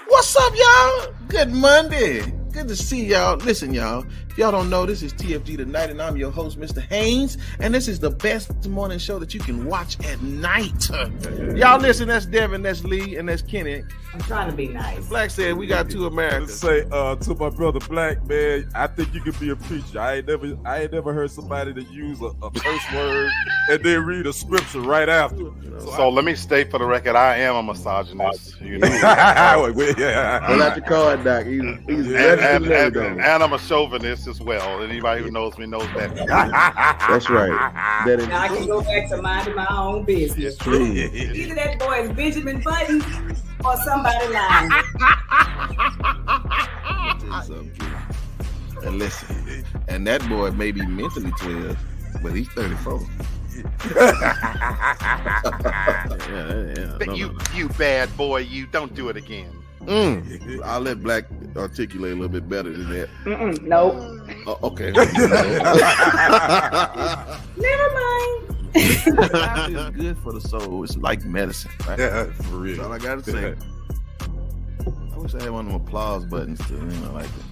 What's up, y'all? Good Monday. Good to see y'all. Listen, y'all. If y'all don't know, this is TFG Tonight, and I'm your host, Mr. Haynes. And this is the best morning show that you can watch at night. Y'all listen, that's Devin, that's Lee, and that's Kenny. I'm trying to be nice. Black said we got two Americans. Say to my brother Black, man, I think you could be a preacher. I ain't never heard somebody that use a curse word and then read a scripture right after. So let me state for the record, I am a misogynist. You know, Pull out your card, Doc. He's and I'm a chauvinist as well. Anybody who knows me knows that. That's right. Now I can go back to minding my own business. Either that boy is Benjamin Button or somebody lying. And listen, and that boy may be mentally 12, but he's 34. You bad boy, you don't do it again. I'll let Black articulate a little bit better than that. Nope. Okay. Never mind. It's good for the soul. It's like medicine, right? Yeah, for real. That's all I gotta say. I wish I had one of them applause buttons to, like that.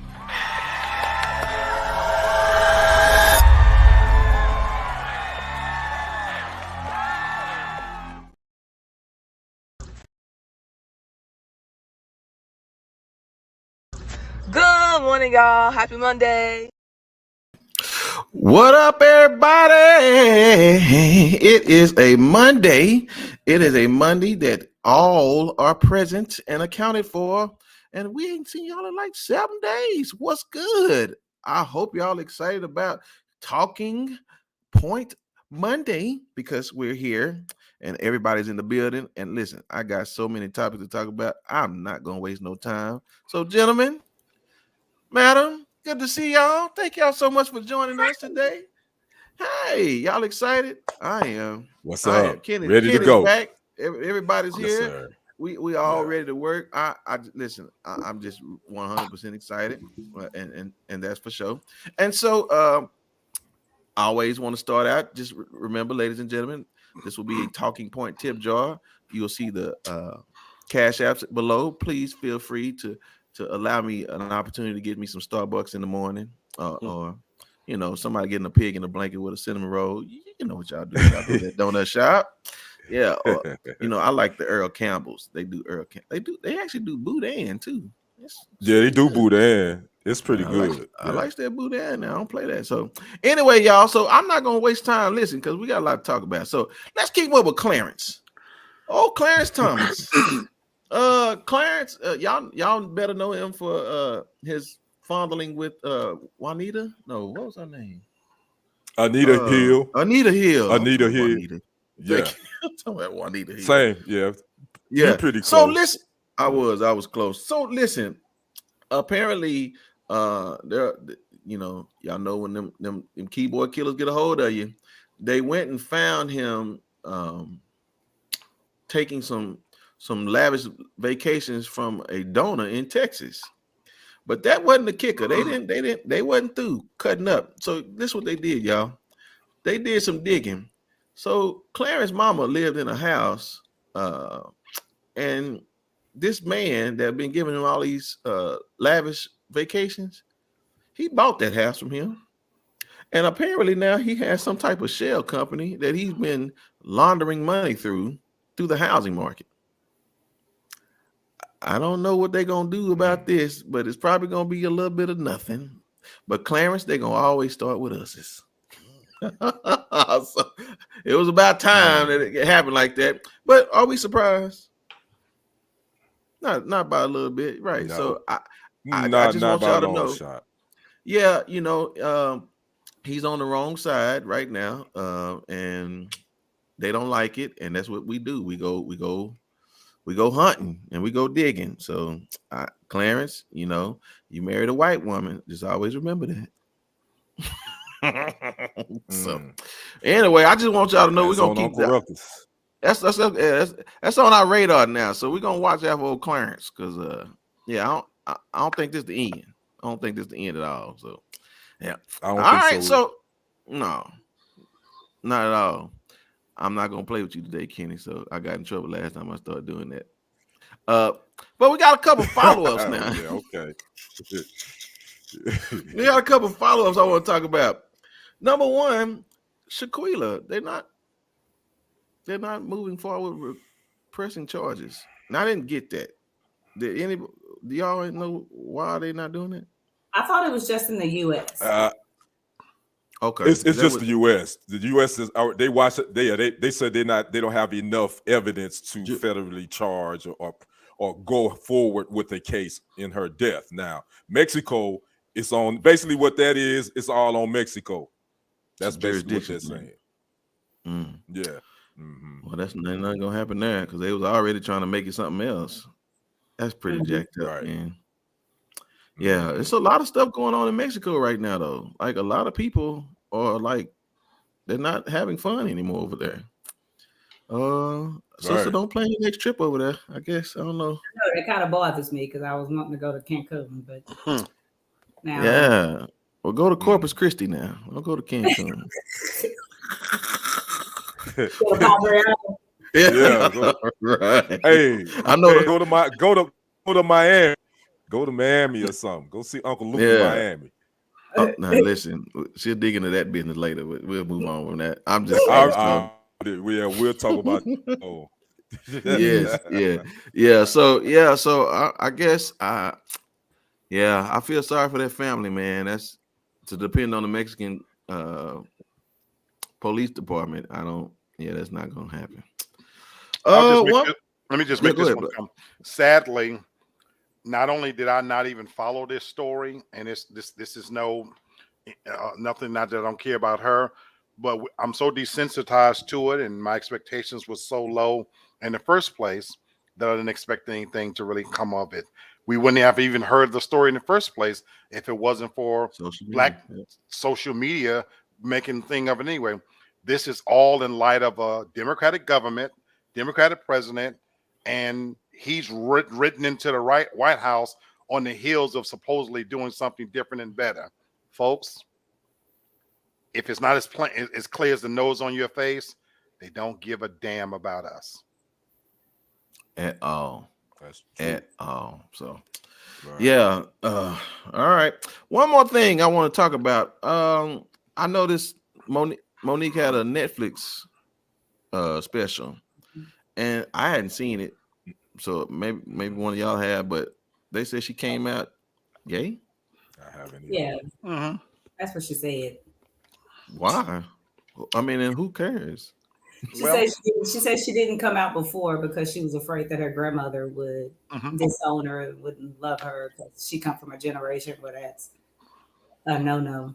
Good morning, y'all. Happy Monday. What up, everybody? It is a Monday. It is a Monday that all are present and accounted for. And we ain't seen y'all in like 7 days. What's good? I hope y'all excited about Talking Point Monday because we're here and everybody's in the building. And listen, I got so many topics to talk about. I'm not going to waste no time. So, gentlemen, madam, good to see y'all. Thank y'all so much for joining us today. Hey, y'all excited? I am. What's up? Kenny's Ready to go. Back. Everybody's Yes, here. sir. We all ready to work. Listen. I'm just 100% excited, and that's for sure. And so, I always want to start out. Just remember, ladies and gentlemen, this will be a talking point tip jar. You'll see the cash apps below. Please feel free to allow me an opportunity to get me some Starbucks in the morning, or somebody getting a pig in a blanket with a cinnamon roll. You know what y'all do? Y'all do that donut shop. Yeah, or, I like the Earl Campbell's. They do Earl They actually do boudin too. They do boudin. It's pretty good. I like that boudin. Now I don't play that. So anyway, y'all. So I'm not gonna waste time. Listen, because we got a lot to talk about. So let's keep up with Clarence. Oh, Clarence Thomas. Clarence, y'all better know him for his fondling with Juanita. No, what was her name? Anita Hill. Anita Hill. Yeah. I'm talking about Juanita Hill. Same. Yeah. Yeah. You're pretty close. So listen, I was close. So listen, apparently, y'all know when them keyboard killers get a hold of you, they went and found him taking some lavish vacations from a donor in Texas. But that wasn't the kicker. They wasn't through cutting up. So this is what they did, y'all. They did some digging. So Clarence's mama lived in a house, and this man that had been giving him all these lavish vacations, he bought that house from him. And apparently now he has some type of shell company that he's been laundering money through the housing market. I don't know what they're going to do about this, but it's probably going to be a little bit of nothing. But Clarence, they're going to always start with us. So it was about time that it happened like that. But are we surprised? Not by a little bit, right? No. So I just want y'all to know. Shot. Yeah, he's on the wrong side right now, and they don't like it, and that's what we do. We go hunting and we go digging. So Clarence, you married a white woman. Just always remember that. So anyway, I just want y'all to know we're gonna keep that. That's on our radar now. So we're gonna watch out for old Clarence because I don't think this is the end. I don't think this is the end at all. So yeah. All right, so no, not at all. I'm not gonna play with you today, Kenny. So I got in trouble last time I started doing that. But we got a couple follow-ups now. Yeah, okay. We got a couple follow-ups I want to talk about. Number one, Shaquilla, they're not moving forward with pressing charges. Now I didn't get that. Do y'all know why they're not doing it? I thought it was just in the U.S. Okay, it's just the U.S. The U.S. is they watch it. They said they don't have enough evidence to federally charge or go forward with a case in her death. Now Mexico is on basically what that is. It's all on Mexico. That's basically what they're saying. Yeah. Mm-hmm. Well, that's not gonna happen there because they was already trying to make it something else. That's pretty jacked up, man. Yeah, it's a lot of stuff going on in Mexico right now, though. Like a lot of people are like they're not having fun anymore over there. Sister, don't plan your next trip over there. I guess I don't know. No, that kind of bothers me because I was wanting to go to Cancun, but now yeah. Well, go to Corpus Christi now. I'll go to Cancun. Yeah. Right. Hey, I know. Go to Miami. Go to Miami or something. Go see Uncle Luke in Miami. Now listen, she'll dig into that business later. We'll move on from that. I'm just saying. We'll talk about. Yes. So I guess I feel sorry for that family, man. That's to depend on the Mexican police department. That's not gonna happen. Let me just make this one come. Sadly, not only did I not even follow this story, and this is nothing, not that I don't care about her, but I'm so desensitized to it, and my expectations were so low in the first place that I didn't expect anything to really come of it. We wouldn't have even heard the story in the first place if it wasn't for social media making thing of it anyway. This is all in light of a Democratic government, Democratic president, and he's written into the White House on the heels of supposedly doing something different and better. Folks, if it's not as clear as the nose on your face, they don't give a damn about us. At all. That's true. At all. So, all right. One more thing I want to talk about. I noticed Monique had a Netflix special, and I hadn't seen it, so maybe one of y'all have, but they said she came out gay. I haven't. Yeah, that's what she said. Why? I mean, and who cares? She said she didn't come out before because she was afraid that her grandmother would disown her and wouldn't love her because she come from a generation where that's a no.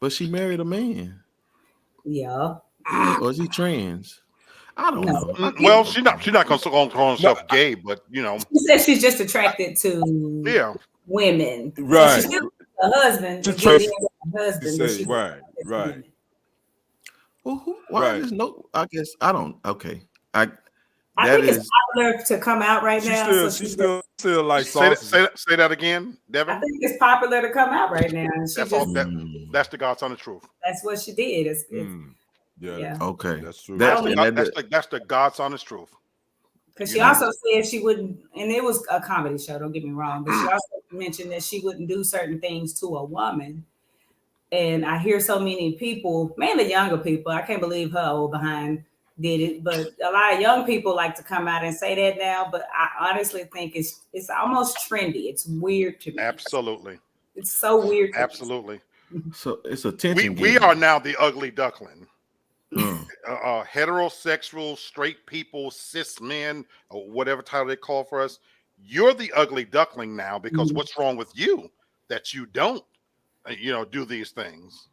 But she married a man. Yeah. Or is he trans? I don't know. Well, she's not going to call herself gay, but you know. She said she's just attracted to women. Right. So she's a husband. Right. Well, why is no? I guess I don't. Okay. I think it's popular to come out right now. She's still like say that again, Devin. I think it's popular to come out right now. And that's the God's honest truth. That's what she did. Okay. That's true. That's the God's honest truth. Because she also said she wouldn't, and it was a comedy show. Don't get me wrong, but she also mentioned that she wouldn't do certain things to a woman. And I hear so many people, mainly younger people, I can't believe her old behind did it, but a lot of young people like to come out and say that now. But I honestly think it's almost trendy. It's weird to me. Absolutely. It's so weird. Absolutely. So it's attention. We are now the ugly duckling. Heterosexual, straight people, cis men, or whatever title they call for us. You're the ugly duckling now because what's wrong with you that you don't do these things?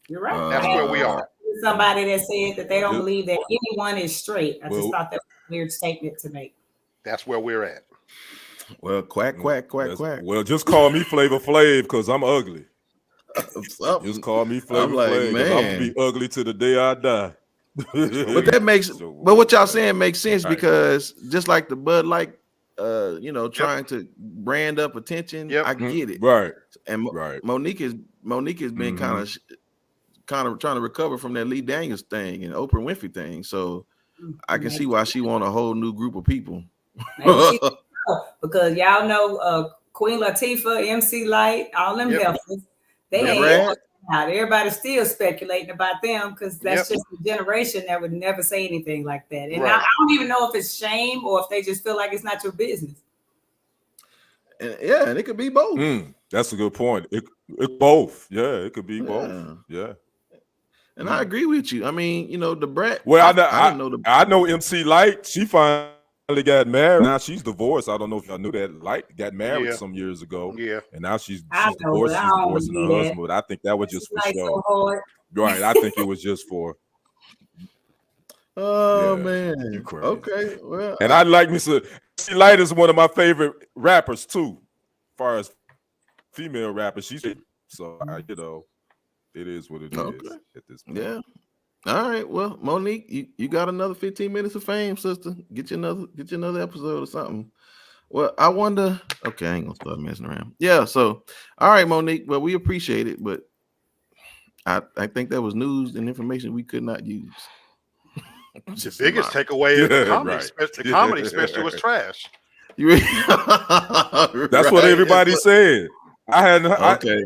You're right. That's where we are. Somebody that said that they don't believe that anyone is straight. I just thought that was a weird statement to make. That's where we're at. Well, quack. Well, just call me Flavor Flav because I'm ugly. Just call me Flavor Flav because I'm gonna be ugly to the day I die. But what y'all saying makes sense because just like the Bud Light, trying to brand up attention. I get it. Right. And Monique has been kind of trying to recover from that Lee Daniels thing and Oprah Winfrey thing. So I can see why she want a whole new group of people. Maybe she because y'all know Queen Latifah, MC Light, all them heifers, they The ain't Brat. out. Everybody's still speculating about them because that's Yep. just a generation that would never say anything like that. And Right. I don't even know if it's shame or if they just feel like it's not your business. And yeah, and it could be both. That's a good point. It both. Yeah, it could be Yeah. both. Yeah. And I agree with you. I mean, you know, the Brat. Well, I didn't know the. I know MC Light. She finally got married. Now she's divorced. I don't know if y'all knew that. Light got married some years ago. Yeah. And now she's I know, divorced. but I She's don't divorcing her believe that. husband. But I think that was just for Light show. so hard. Right. I think it was just for. Oh Yeah, man. you crazy. Okay. Well, And I like me some. MC Light is one of my favorite rappers too, as far as female rappers. She's so you know, it is what it is at this point. Yeah. All right. Well, Monique, you got another 15 minutes of fame, sister. Get you another episode or something. Well, I wonder. Okay, I ain't gonna start messing around. Yeah. So, all right, Monique. Well, we appreciate it, but I think that was news and information we could not use. The biggest takeaway is the comedy. Right. The comedy special was trash. That's what everybody said. I had okay.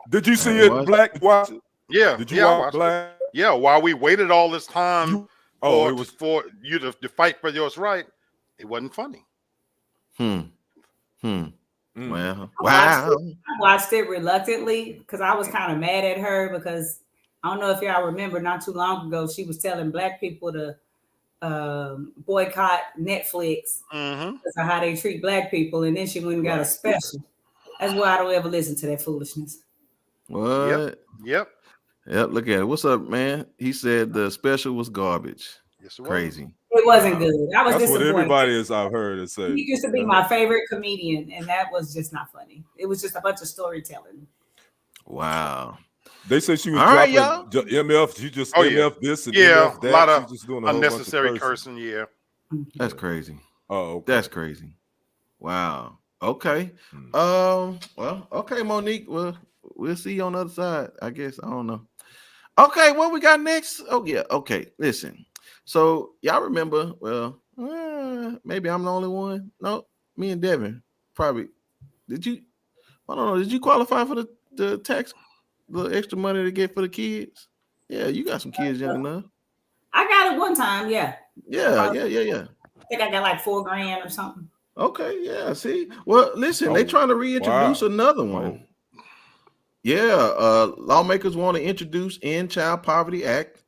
Did you see it, Black? Watch it? Yeah. Did you watch Black? Yeah. While we waited all this time it was for you to fight for yours right, it wasn't funny. Well, wow. I watched it reluctantly because I was kind of mad at her because I don't know if y'all remember not too long ago she was telling black people to boycott Netflix because of how they treat black people, and then she went and got a special. That's why I don't ever listen to that foolishness. What? Yep. Look at it. What's up, man? He said the special was garbage. Yes, it was. Crazy. It wasn't good. I was That's disappointed. what everybody is. I've heard it say. He used to be my favorite comedian, and that was just not funny. It was just a bunch of storytelling. Wow. They said she was all dropping MF. She just MF this and MF that. A lot of just doing unnecessary cursing. Yeah. That's crazy. Oh, okay. That's crazy. Wow. Okay. Well, okay, Monique. Well, we'll see you on the other side. I guess. I don't know. Okay, what we got next? Oh, yeah. Okay. Listen. So y'all remember, well, maybe I'm the only one. No, me and Devin. Probably. Did you? I don't know. Did you qualify for the tax, the extra money to get for the kids? Yeah, you got some kids young enough. I got it one time, yeah. Yeah. I think I got like $4,000 or something. Okay, yeah. See, well, listen, they trying to reintroduce another one. Yeah, lawmakers want to introduce End Child Poverty Act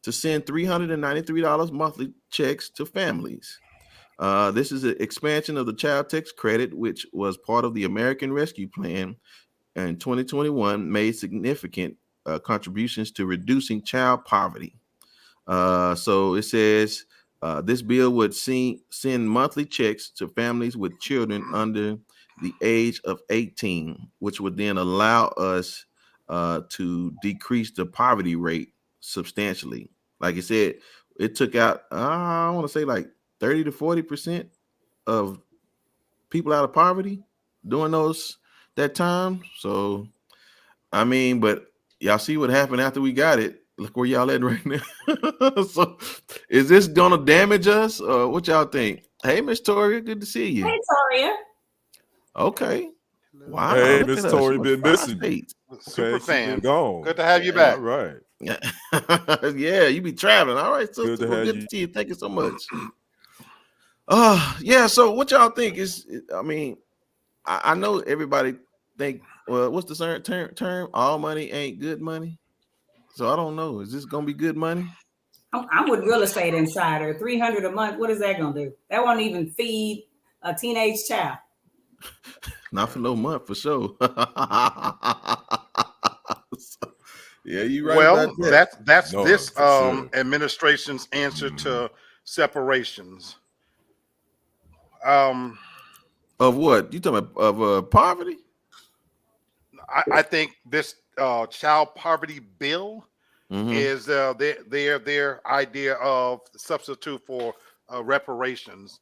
to send $393 monthly checks to families. This is an expansion of the child tax credit, which was part of the American Rescue Plan in 2021, made significant contributions to reducing child poverty. So it says this bill would send monthly checks to families with children under the age of 18, which would then allow us to decrease the poverty rate substantially. Like I said, it took out, I want to say like 30 to 40% of people out of poverty during that time. So, I mean, but y'all see what happened after we got it. Look where y'all at right now. So, is this gonna damage us? What y'all think? Hey, Miss Toria, good to see you. Hey, Toria. Okay. Wow. Hey, Miss Toria, been missing. Super fan. Gone. Good to have you back. All right. Yeah, you be traveling. All right, so good to have you. See you. Thank you so much. Yeah. So, what y'all think is? I mean, I know everybody think. Well, what's the term? All money ain't good money. So I don't know. Is this gonna be good money? I'm with Real Estate Insider. $300 a month. What is that gonna do? That won't even feed a teenage child. Not for no month, for sure. Yeah, you right. Well, about that. that's No, this sure. administration's answer to separations. Of what? You talking about of poverty? I think this child poverty bill is their idea of substitute for reparations.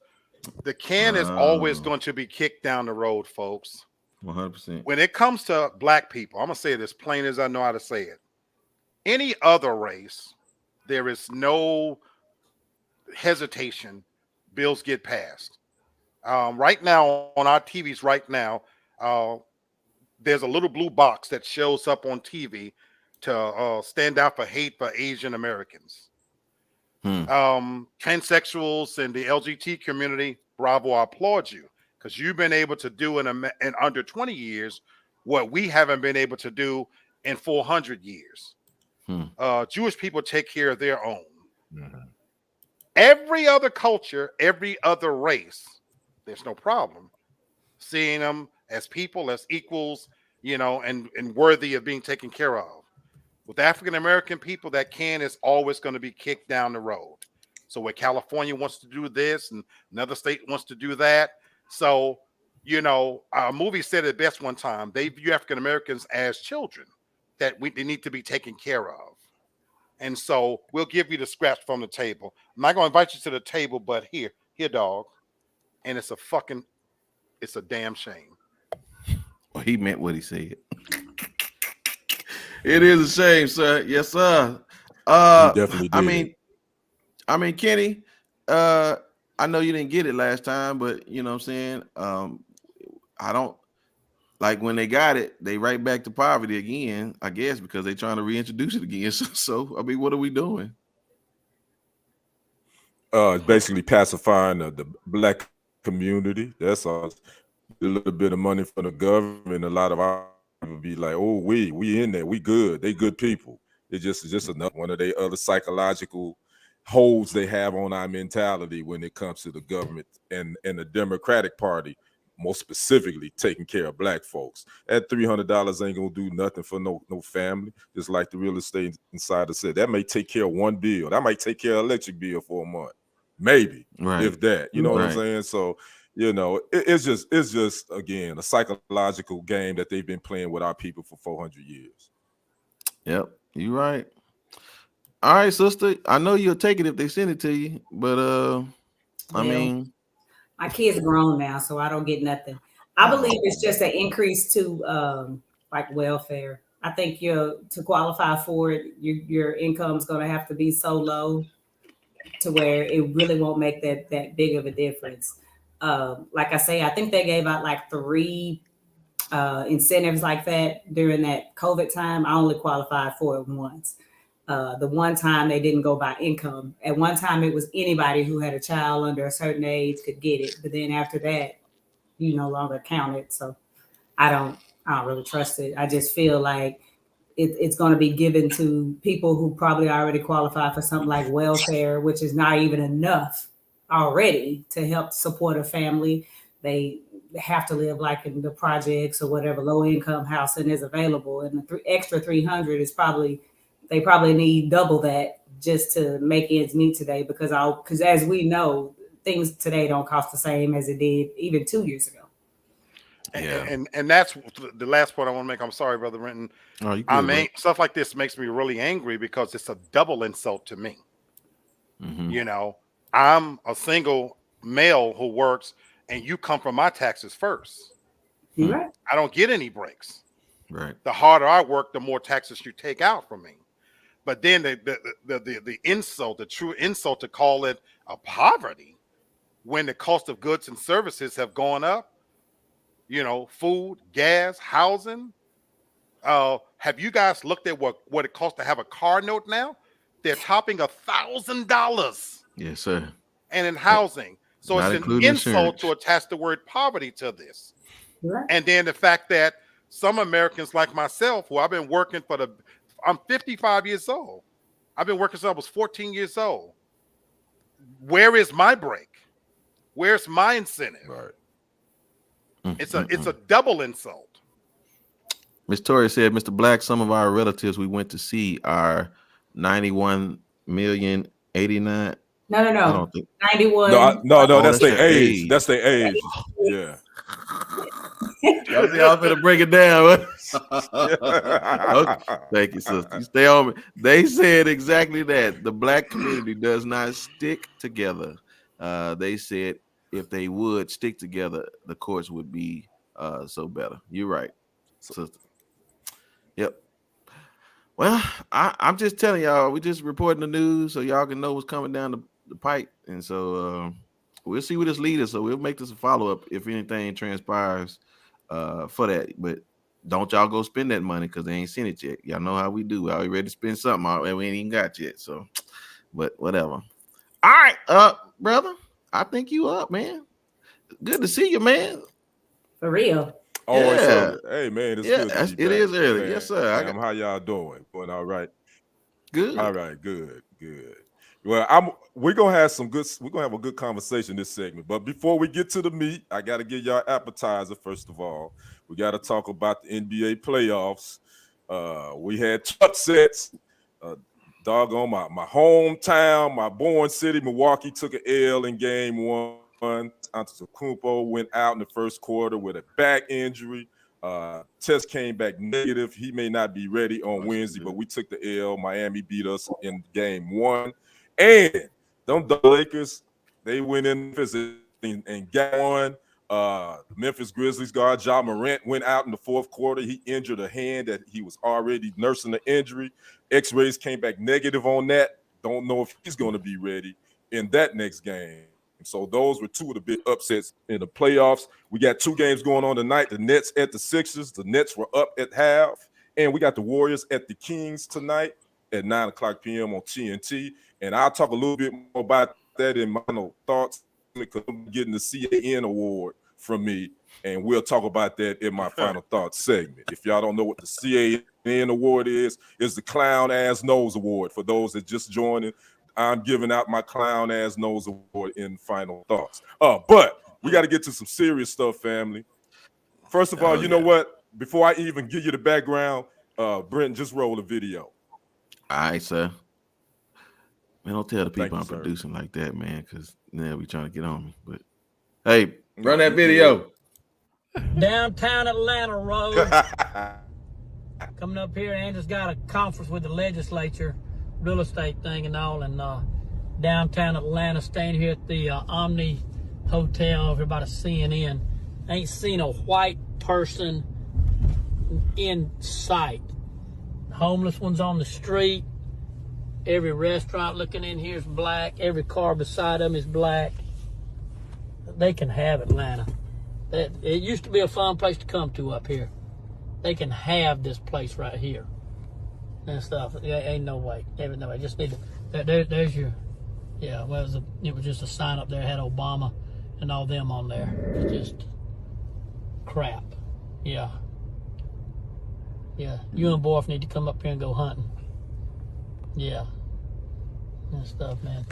The can is always going to be kicked down the road, folks. 100%. When it comes to black people, I'm gonna say it as plain as I know how to say it. Any other race, there is no hesitation bills get passed. Right now on our TVs, right now, there's a little blue box that shows up on TV to stand out for hate for Asian Americans. Transsexuals and the LGBT community, bravo, I applaud you, because you've been able to do in under 20 years what we haven't been able to do in 400 years. Jewish people take care of their own. Every other culture, every other race, there's no problem seeing them as people, as equals, and worthy of being taken care of. With African American people, that can is always going to be kicked down the road. So where California wants to do this and another state wants to do that. So, a movie said it best one time. They view African Americans as children that they need to be taken care of. And so we'll give you the scraps from the table. I'm not going to invite you to the table, but here, dog. And it's a damn shame. Well, he meant what he said. It is a shame, sir. Yes, sir. He definitely did. I mean, Kenny, I know you didn't get it last time, but you know what I'm saying? I don't like when they got it, they right back to poverty again, I guess, because they're trying to reintroduce it again. So I mean, what are we doing? It's basically pacifying the black community. That's all. A little bit of money from the government. A lot of our people be like, "Oh, we in there. We good. They good people." It's just another one of their other psychological holds they have on our mentality when it comes to the government and the Democratic Party, more specifically taking care of black folks. That $300 ain't gonna do nothing for no family. Just like the real estate insider said, that may take care of one bill. That might take care of electric bill for a month, maybe, if that. You know what I'm saying? So, it's just again a psychological game that they've been playing with our people for 400 years. Yep, you're right. All right, sister. I know you'll take it if they send it to you, but I mean, my kids are grown now, so I don't get nothing. I believe it's just an increase to like welfare. I think to qualify for it, your income is going to have to be so low to where it really won't make that big of a difference. Like I say, I think they gave out like 3 incentives like that during that COVID time. I only qualified for it once. The one time they didn't go by income. At one time, it was anybody who had a child under a certain age could get it. But then after that, you no longer counted. So I don't really trust it. I just feel like it's going to be given to people who probably already qualify for something like welfare, which is not even enough already to help support a family. They have to live like in the projects or whatever low income housing is available. And the extra 300 is they probably need double that just to make ends meet today, because as we know, things today don't cost the same as it did even 2 years ago. Yeah. And that's the last point I want to make. I'm sorry, Brother Renton. Oh, you good, stuff like this makes me really angry because it's a double insult to me. I'm a single male who works, and you come from my taxes first. Right. I don't get any breaks. Right. The harder I work, the more taxes you take out from me. But then the insult, the true insult, to call it a poverty when the cost of goods and services have gone up, food, gas, housing. Have you guys looked at what it costs to have a car note now? They're topping $1,000. Yes, sir. And in housing. So Not it's an insult insurance. to attach the word poverty to this. Right. And then the fact that some Americans like myself, who I've been working I'm 55 years old. I've been working since I was 14 years old. Where is my break? Where's my incentive? Right. It's a double insult. Miss Tori said, Mr. Black, some of our relatives we went to see are 91,089,000. No. I don't think 91. No, Oh, that's their their age. age. That's their age. Yeah. Y'all finna break it down. Okay. Thank you, sister. You stay on me. They said exactly that. The black community does not stick together. They said if they would stick together, the courts would be so better. You're right, sister. Yep. Well, I'm just telling y'all, we just reporting the news so y'all can know what's coming down the pipe. And so we'll see what this leads. So we'll make this a follow up if anything transpires for that. But don't y'all go spend that money because they ain't seen it yet. Y'all know how we do. We already ready to spend something and we ain't even got yet. So, but whatever. All right, brother. I think you up, man. Good to see you, man. For real. Always Yeah. so. Hey man, it's good to be it back. is early. Man, Yes, sir. how y'all doing? Going all right? Good. All right, good. Well, we're gonna have a good conversation this segment. But before we get to the meat, I gotta give y'all appetizer. First of all, we gotta talk about the NBA playoffs. We had upsets. Doggone my hometown, my born city, Milwaukee, took an L in game one. Antetokounmpo went out in the first quarter with a back injury. Test came back negative. He may not be ready on Wednesday, but we took the L. Miami beat us in game one. And them Lakers, they went in Memphis and got one. The Memphis Grizzlies guard Ja Morant went out in the fourth quarter. He injured a hand that he was already nursing the injury. X-rays came back negative on that. Don't know if he's going to be ready in that next game. So those were two of the big upsets in the playoffs. We got two games going on tonight. The Nets at the Sixers. The Nets were up at half. And we got the Warriors at the Kings tonight at 9 o'clock p.m. on TNT. And I'll talk a little bit more about that in my thoughts because I'm getting the CAN award from me. And we'll talk about that in my final thoughts segment. If y'all don't know what the CAN award is the Clown Ass Nose Award. For those that just joining, I'm giving out my Clown Ass Nose Award in final thoughts. But we got to get to some serious stuff, family. First of all, you know what? Before I even give you the background, Brent, just roll a video. All right, sir. Man, don't tell the people I'm sir. producing like that, man, because now we trying to get on me. But hey, run that video. Downtown Atlanta Road. Coming up here, and just got a conference with the legislature, real estate thing and all, and downtown Atlanta, staying here at the Omni Hotel over by the CNN. Ain't seen a white person in sight. Homeless ones on the street. Every restaurant looking in here is black. Every car beside them is black. They can have Atlanta. It used to be a fun place to come to up here. They can have this place right here and stuff. Ain't no way. Ain't no way. Just need to. There's your. Yeah. Well, it was just a sign up there. Had Obama and all them on there. It's just crap. Yeah. Yeah. You and Borf need to come up here and go hunting. Yeah. And stuff, man.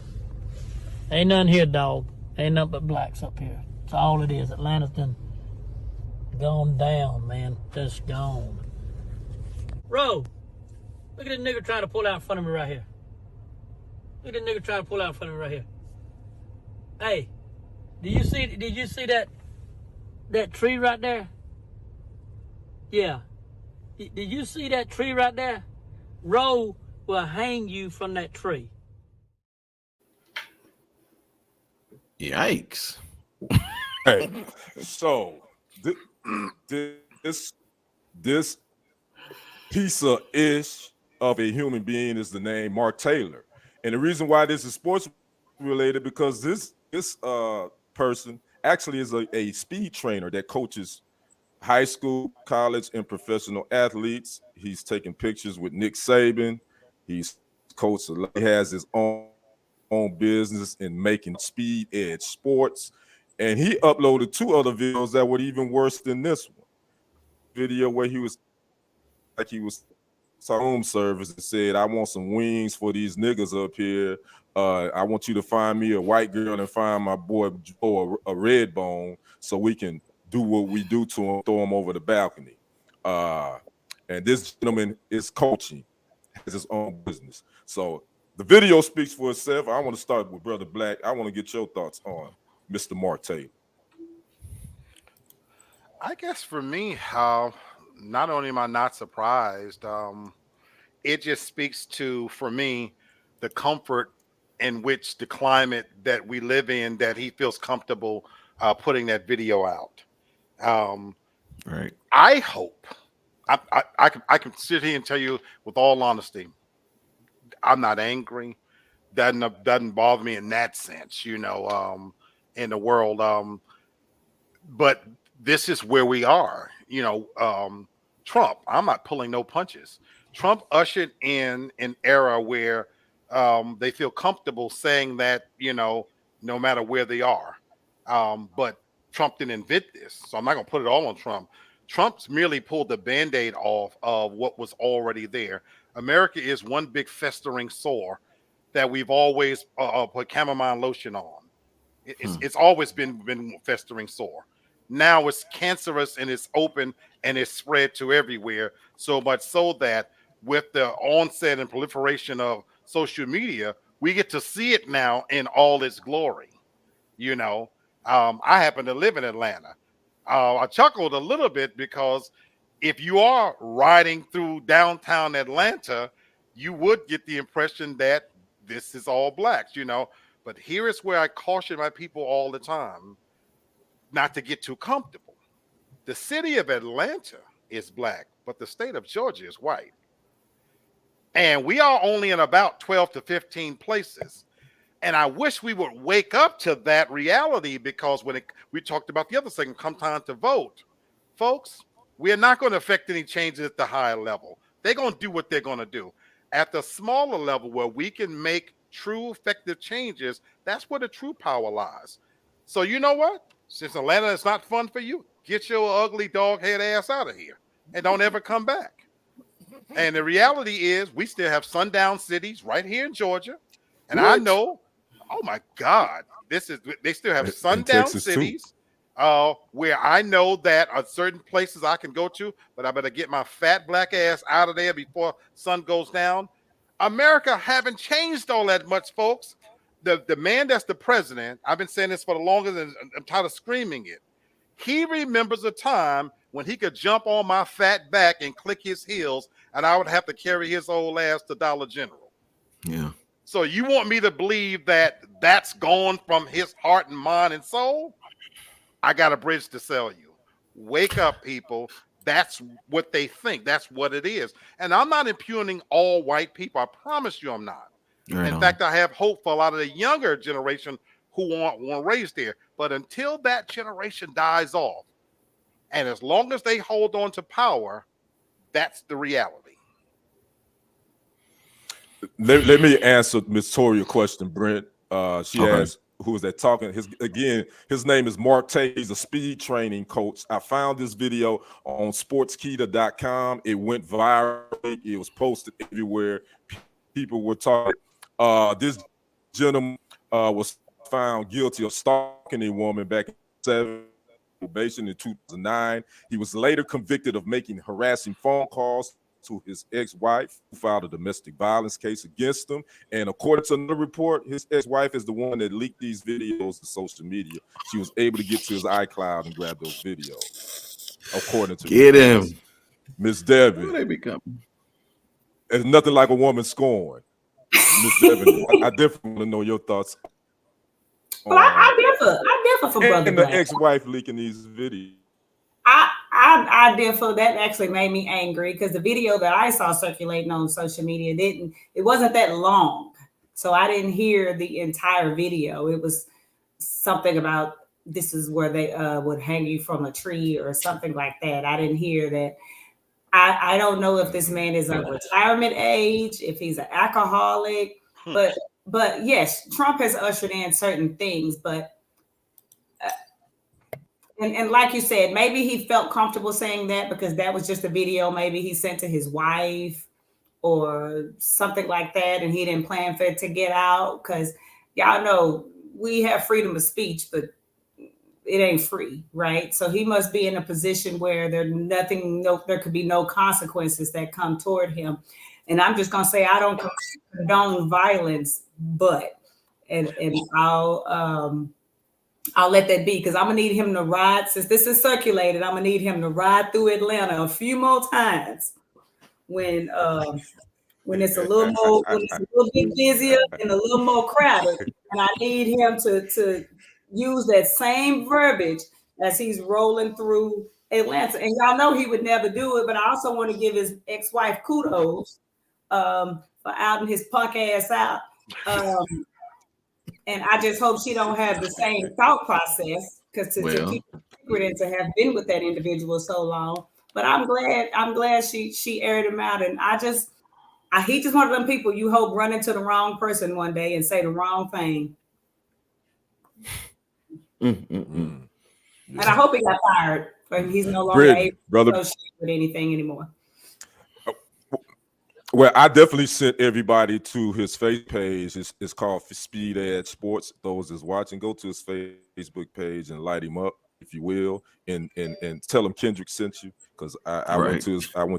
Ain't nothing here, dog. Ain't nothing but blacks up here. That's all it is. Atlanta's done gone down, man. Just gone. Ro, look at this nigga trying to pull out in front of me right here. Look at this nigga trying to pull out in front of me right here. Hey, did you see that tree right there? Yeah. Did you see that tree right there? Ro will hang you from that tree. Yikes. Hey, so this piece of ish of a human being is the name Mark Taylor. And the reason why this is sports related, because this person actually is a speed trainer that coaches high school, college, and professional athletes. He's taking pictures with Nick Saban. He's coached. He has his own business in making speed edge sports. And he uploaded two other videos that were even worse than this one. Video where he was home service and said, "I want some wings for these niggas up here. I want you to find me a white girl and find my boy Joe a red bone so we can do what we do to him, throw him over the balcony." And this gentleman is coaching, has his own business. So the video speaks for itself. I want to start with Brother Black. I want to get your thoughts on Mr. Mark Taylor. I guess for me, not only am I not surprised, it just speaks to, for me, the comfort in which the climate that we live in, that he feels comfortable putting that video out. Right. I hope, I can sit here and tell you with all honesty, I'm not angry. Doesn't bother me in that sense, you know. in the world. But this is where we are. Trump, I'm not pulling no punches. Trump ushered in an era where they feel comfortable saying that, no matter where they are. But Trump didn't invent this, so I'm not going to put it all on Trump. Trump's merely pulled the Band-Aid off of what was already there. America is one big festering sore that we've always put chamomile lotion on. It's always been festering sore. Now it's cancerous and it's open and it's spread to everywhere. So much so that with the onset and proliferation of social media, we get to see it now in all its glory. I happen to live in Atlanta. I chuckled a little bit because if you are riding through downtown Atlanta, you would get the impression that this is all blacks, But here is where I caution my people all the time not to get too comfortable. The city of Atlanta is black, but the state of Georgia is white. And we are only in about 12 to 15 places. And I wish we would wake up to that reality, because we talked about the other thing, come time to vote. Folks, we are not going to affect any changes at the higher level. They're going to do what they're going to do. At the smaller level where we can make true effective changes, that's where the true power lies. So you know what? Since Atlanta is not fun for you, get your ugly dog head ass out of here and don't ever come back. And the reality is we still have sundown cities right here in Georgia. And I know, oh my God, they still have sundown cities where I know that are certain places I can go to, but I better get my fat black ass out of there before sun goes down. America haven't changed all that much, folks. The man that's the president, I've been saying this for the longest, and I'm tired of screaming it. He remembers a time when he could jump on my fat back and click his heels, and I would have to carry his old ass to Dollar General. Yeah. So you want me to believe that that's gone from his heart and mind and soul? I got a bridge to sell you. Wake up, people. That's what they think. That's what it is. And I'm not impugning all white people. I promise you I'm not. Right in fact, I have hope for a lot of the younger generation who weren't raised there. But until that generation dies off, and as long as they hold on to power, that's the reality. Let me answer Miss Toria's question, Brent. She asked, who is that talking? His name is Mark Tate. He's a speed training coach. I found this video on sportskeeda.com. It went viral. It was posted everywhere. People were talking. This gentleman was found guilty of stalking a woman back in 2009. He was later convicted of making harassing phone calls to his ex-wife, who filed a domestic violence case against him. And according to the report, his ex-wife is the one that leaked these videos to social media. She was able to get to his iCloud and grab those videos. According to Miss Devin. They become. There's nothing like a woman scorned. Miss Devin, I definitely want to know your thoughts. Well, I differ for Brother and the Black. ex-wife leaking these videos. I differ. That actually made me angry because the video that I saw circulating on social media it wasn't that long. So I didn't hear the entire video. It was something about this is where they would hang you from a tree or something like that. I didn't hear that. I don't know if this man is of retirement age, if he's an alcoholic, but yes, Trump has ushered in certain things, but and like you said, maybe he felt comfortable saying that because that was just a video maybe he sent to his wife or something like that, and he didn't plan for it to get out because y'all know we have freedom of speech, but it ain't free, right? So he must be in a position where there could be no consequences that come toward him. And I'm just gonna say I don't condone violence, but and I'll let that be because I'm gonna need him to ride. Since this is circulated, I'm gonna need him to ride through Atlanta a few more times when it's a little more, when it's a little bit busier and a little more crowded. And I need him to use that same verbiage as he's rolling through Atlanta. And y'all know he would never do it, but I also want to give his ex-wife kudos for outing his punk ass out. And I just hope she don't have the same thought process, because to keep it secret and to have been with that individual so long. But I'm glad she aired him out. And he's just one of them people you hope run into the wrong person one day and say the wrong thing. And I hope he got fired, but he's no longer able to associate with anything anymore. Well, I definitely sent everybody to his Facebook page. It's called Speed Edge Sports. Those is watching, go to his Facebook page and light him up, if you will, and tell him Kendrick sent you, because I went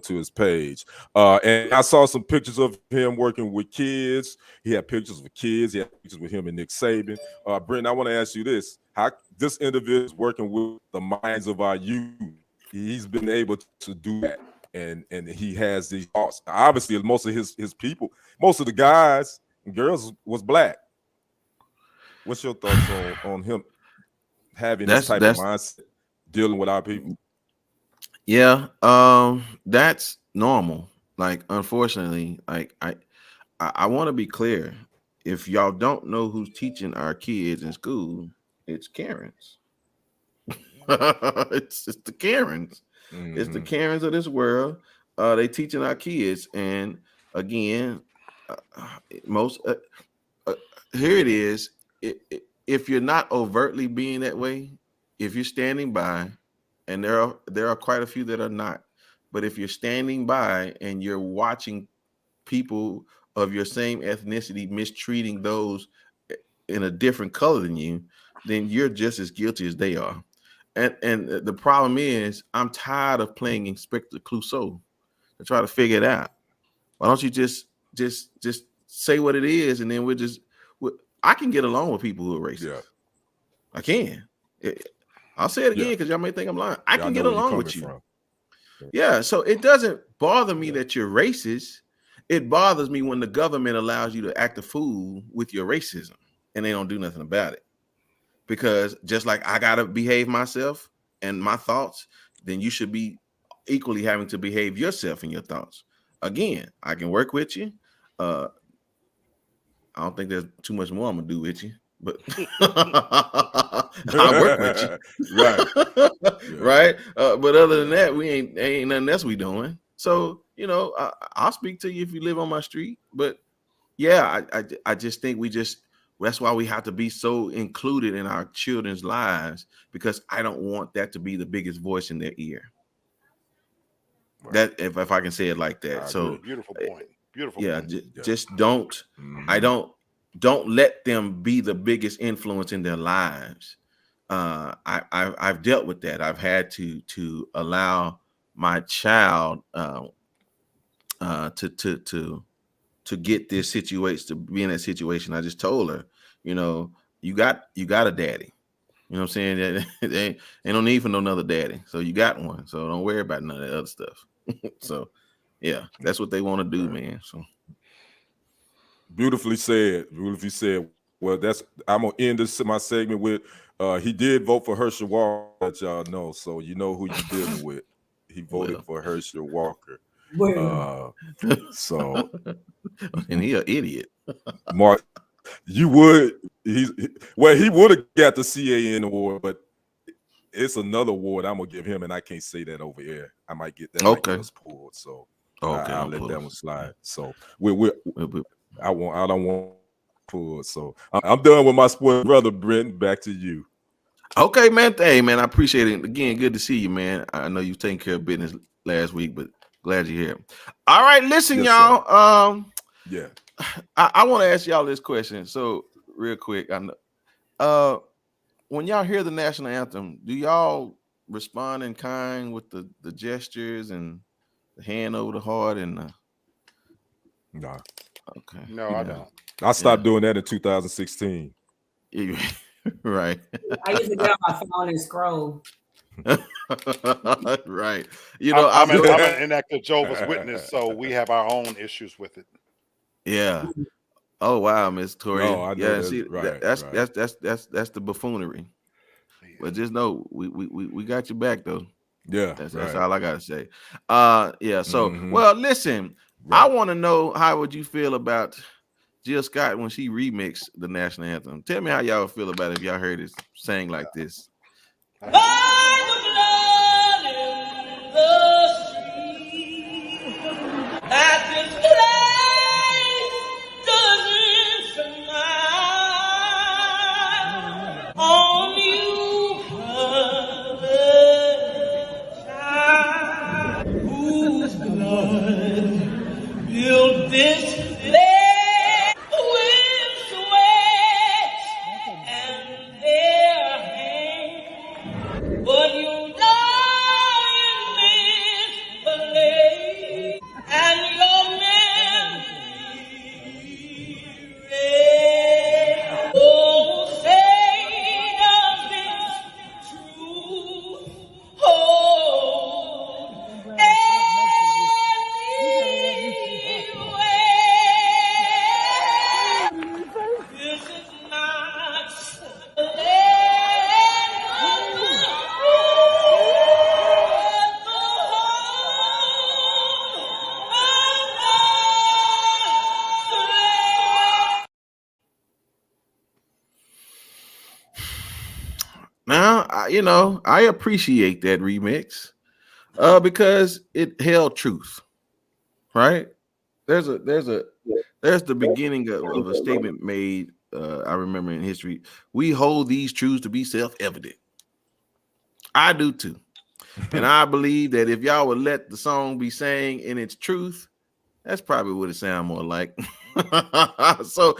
to his page. And I saw some pictures of him working with kids. He had pictures of kids. He had pictures with him and Nick Saban. Brenton, I want to ask you this: how this individual is working with the minds of our youth? He's been able to do that. And he has these thoughts. Obviously, most of his people, most of the guys and girls was black. What's your thoughts on him having this type of mindset, dealing with our people? Yeah, that's normal. Like, unfortunately, like I want to be clear. If y'all don't know who's teaching our kids in school, it's Karens. it's the Karens. It's the Karens of this world. They teaching our kids, and again, here it is. If you're not overtly being that way, if you're standing by, and there are quite a few that are not, but if you're standing by and you're watching people of your same ethnicity mistreating those in a different color than you, then you're just as guilty as they are. And the problem is, I'm tired of playing Inspector Clouseau to try to figure it out. Why don't you just say what it is, and then I can get along with people who are racist. Yeah. I can. I'll say it again because y'all may think I'm lying. I can get along with you. Yeah. So it doesn't bother me that you're racist. It bothers me when the government allows you to act a fool with your racism and they don't do nothing about it. Because just like I got to behave myself and my thoughts, then you should be equally having to behave yourself and your thoughts. Again, I can work with you. I don't think there's too much more I'm going to do with you, but I'll work with you. Right. Right. But other than that, ain't nothing else we doing. So, I'll speak to you if you live on my street. But yeah, I just think that's why we have to be so included in our children's lives, because I don't want that to be the biggest voice in their ear. Right. That if I can say it like that. So beautiful point. Beautiful. Yeah, point. Just don't. Don't let them be the biggest influence in their lives. I've dealt with that. I've had to allow my child to get this situation, to be in that situation. I just told her, you got a daddy. You know what I'm saying? Ain't no need for no another daddy. So you got one. So don't worry about none of that other stuff. So yeah, that's what they want to do, man. So beautifully said. Beautifully said. Well, I'm gonna end my segment with he did vote for Herschel Walker, that y'all know. So you know who you're dealing with. He voted for Herschel Walker. So and he an idiot. Mark, he would have got the CAN award, but it's another award I'm gonna give him, and I can't say that over here. I might get that. Okay. Pulled, so I'll let that one slide. So I don't want pull. So I'm done with my sport brother. Brenton, back to you. Okay, man. Hey, man, I appreciate it. Again, good to see you, man. I know you taking care of business last week, but glad you're here. All right, listen, y'all. Yeah, I want to ask y'all this question. So real quick, I know, when y'all hear the national anthem, do y'all respond in kind with the gestures and the hand over the heart and no? Okay, no, I don't. I stopped doing that in 2016. Right. I used to get on my phone and scroll. Right. I'm an inactive Jehovah's Witness, so we have our own issues with it. Yeah. Oh wow, Miss Tori. No, I know see, right, that's the buffoonery. Yeah. But just know we got you back though. Yeah, that's all I gotta say. Yeah. So well, listen. Right. I want to know, how would you feel about Jill Scott when she remixed the national anthem. Tell me how y'all feel about it if y'all heard it sang like this. Build this land with sweat and their hands, but you die in this place, and your memory reigns. Oh, say does this truth hold this is not the land of the Now, I appreciate that remix because it held truth, right? There's the beginning of a statement made. I remember in history, we hold these truths to be self-evident. I do too, and I believe that if y'all would let the song be sang in its truth, that's probably what it sound more like. So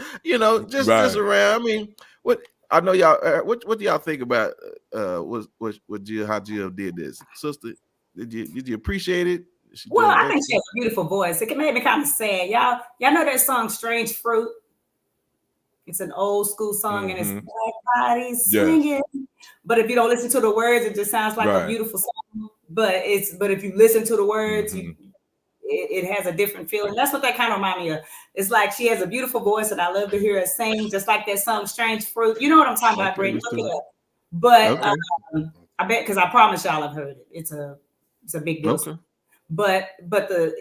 just around. I mean, what I know y'all. What do y'all think about what Jill, how Jill did this, sister? Did you appreciate it? Well, I think she has a beautiful voice. It made me kind of sad. Y'all know that song "Strange Fruit"? It's an old school song, and it's black bodies singing. But if you don't listen to the words, it just sounds like a beautiful song. But if you listen to the words, it has a different feeling. That's what that kind of remind me of. It's like she has a beautiful voice, and I love to hear her sing, just like that song "Strange Fruit." You know what I'm talking about, Brent? Look it up. But I bet, because I promise y'all I've heard it. It's a big deal. Okay. But the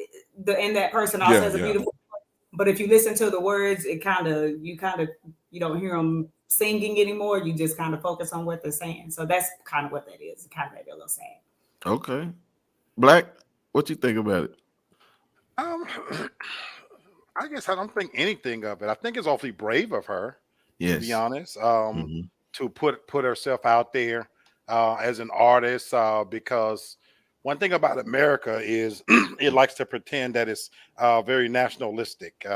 and that person also has a beautiful voice. But if you listen to the words, you don't hear them singing anymore. You just kind of focus on what they're saying. So that's kind of what that is. It kind of made me a little sad. Okay. Black, what you think about it? I guess I don't think anything of it. I think it's awfully brave of her, to be honest, to put herself out there as an artist, because one thing about America is it likes to pretend that it's very nationalistic.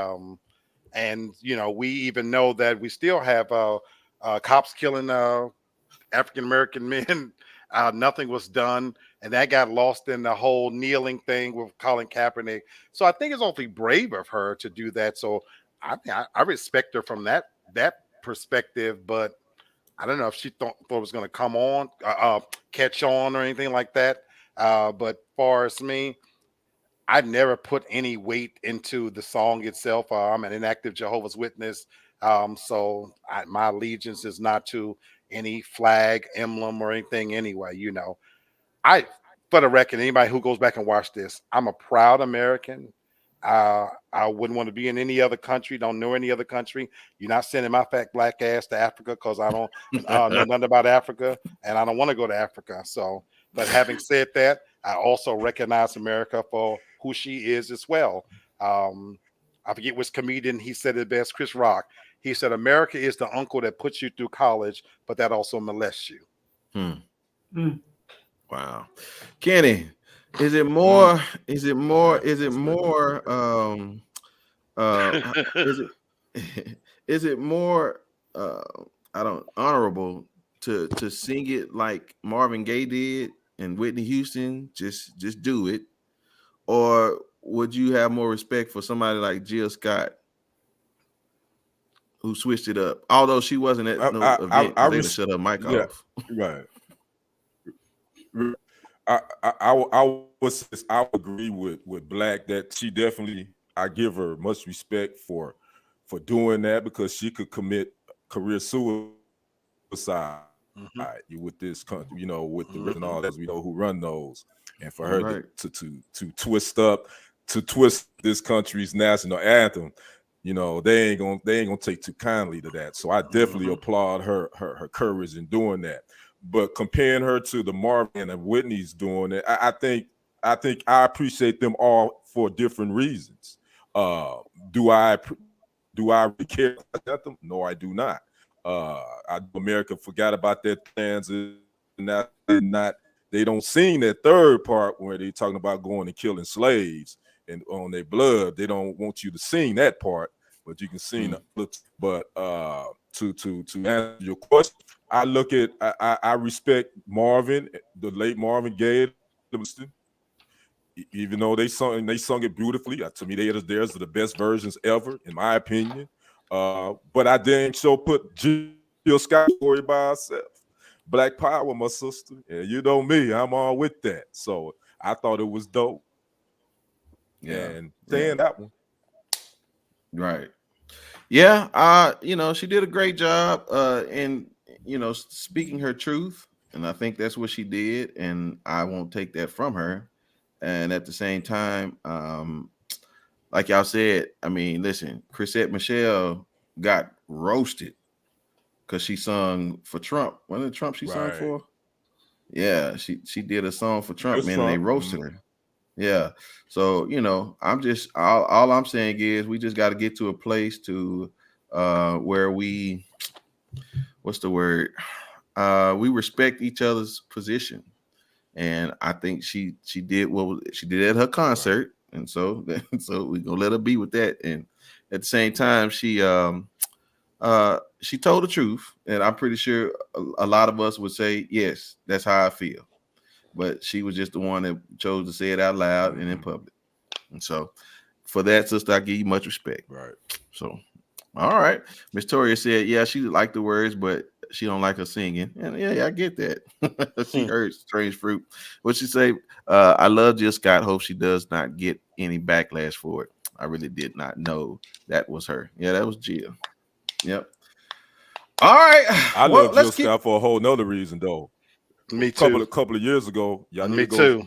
And, we even know that we still have cops killing African-American men. Nothing was done. And that got lost in the whole kneeling thing with Colin Kaepernick. So I think it's awfully brave of her to do that. So I respect her from that perspective, but I don't know if she thought it was going to come on, catch on or anything like that. But far as me, I never put any weight into the song itself. I'm an inactive Jehovah's Witness. So my allegiance is not to any flag, emblem, or anything anyway. For the record, anybody who goes back and watch this, I'm a proud American. I wouldn't want to be in any other country. Don't know any other country. You're not sending my fat black ass to Africa because I don't know nothing about Africa, and I don't want to go to Africa. So, but having said that, I also recognize America for who she is as well. I forget which comedian he said it best. Chris Rock. He said, "America is the uncle that puts you through college, but that also molests you." Wow, Kenny. Is it more honorable to sing it like Marvin Gaye did and Whitney Houston, just do it, or would you have more respect for somebody like Jill Scott who switched it up, although she wasn't at no event? They shut her mic off. Right. I would agree with Black that she definitely, I give her much respect for doing that, because she could commit career suicide with this country, with the and all that, we know who run those, and for her to twist this country's national anthem, they ain't gonna take too kindly to that. So I definitely applaud her courage in doing that. But comparing her to the Marvin and Whitney's doing it, I think I appreciate them all for different reasons. Do I really care about them? No, I do not. America forgot about their plans, and they don't sing that third part where they talking about going and killing slaves and on their blood. They don't want you to sing that part, but you can sing but to answer your question, I respect Marvin, the late Marvin Gaye, even though they sung it beautifully. To me, theirs are the best versions ever, in my opinion. But I didn't put Jill Scott story by herself. Black Power, my sister, and you know me, I'm all with that. So I thought it was dope. And saying that one. Right. Yeah, she did a great job in speaking her truth, and I think that's what she did, and I won't take that from her. And at the same time, like y'all said, I mean, listen, Chrisette Michele got roasted because she sung for Trump. Wasn't it Trump she sung for? Yeah, she did a song for Trump, man, and they roasted her. Yeah. So, I'm just all I'm saying is we just got to get to a place to where we we respect each other's position. And I think she did what she did at her concert. And so we're gonna let her be with that. And at the same time, she told the truth. And I'm pretty sure a lot of us would say, yes, that's how I feel. But she was just the one that chose to say it out loud and in public. And so for that, sister, I give you much respect. Right. So, all right. Miss Toria said, yeah, she liked the words, but she don't like her singing. And yeah, I get that. She heard Strange Fruit. What she say? I love Jill Scott. Hope she does not get any backlash for it. I really did not know that was her. Yeah, that was Jill. Yep. All right. I love Jill Scott for a whole nother reason, though. Me too. A couple of years ago, y'all me too.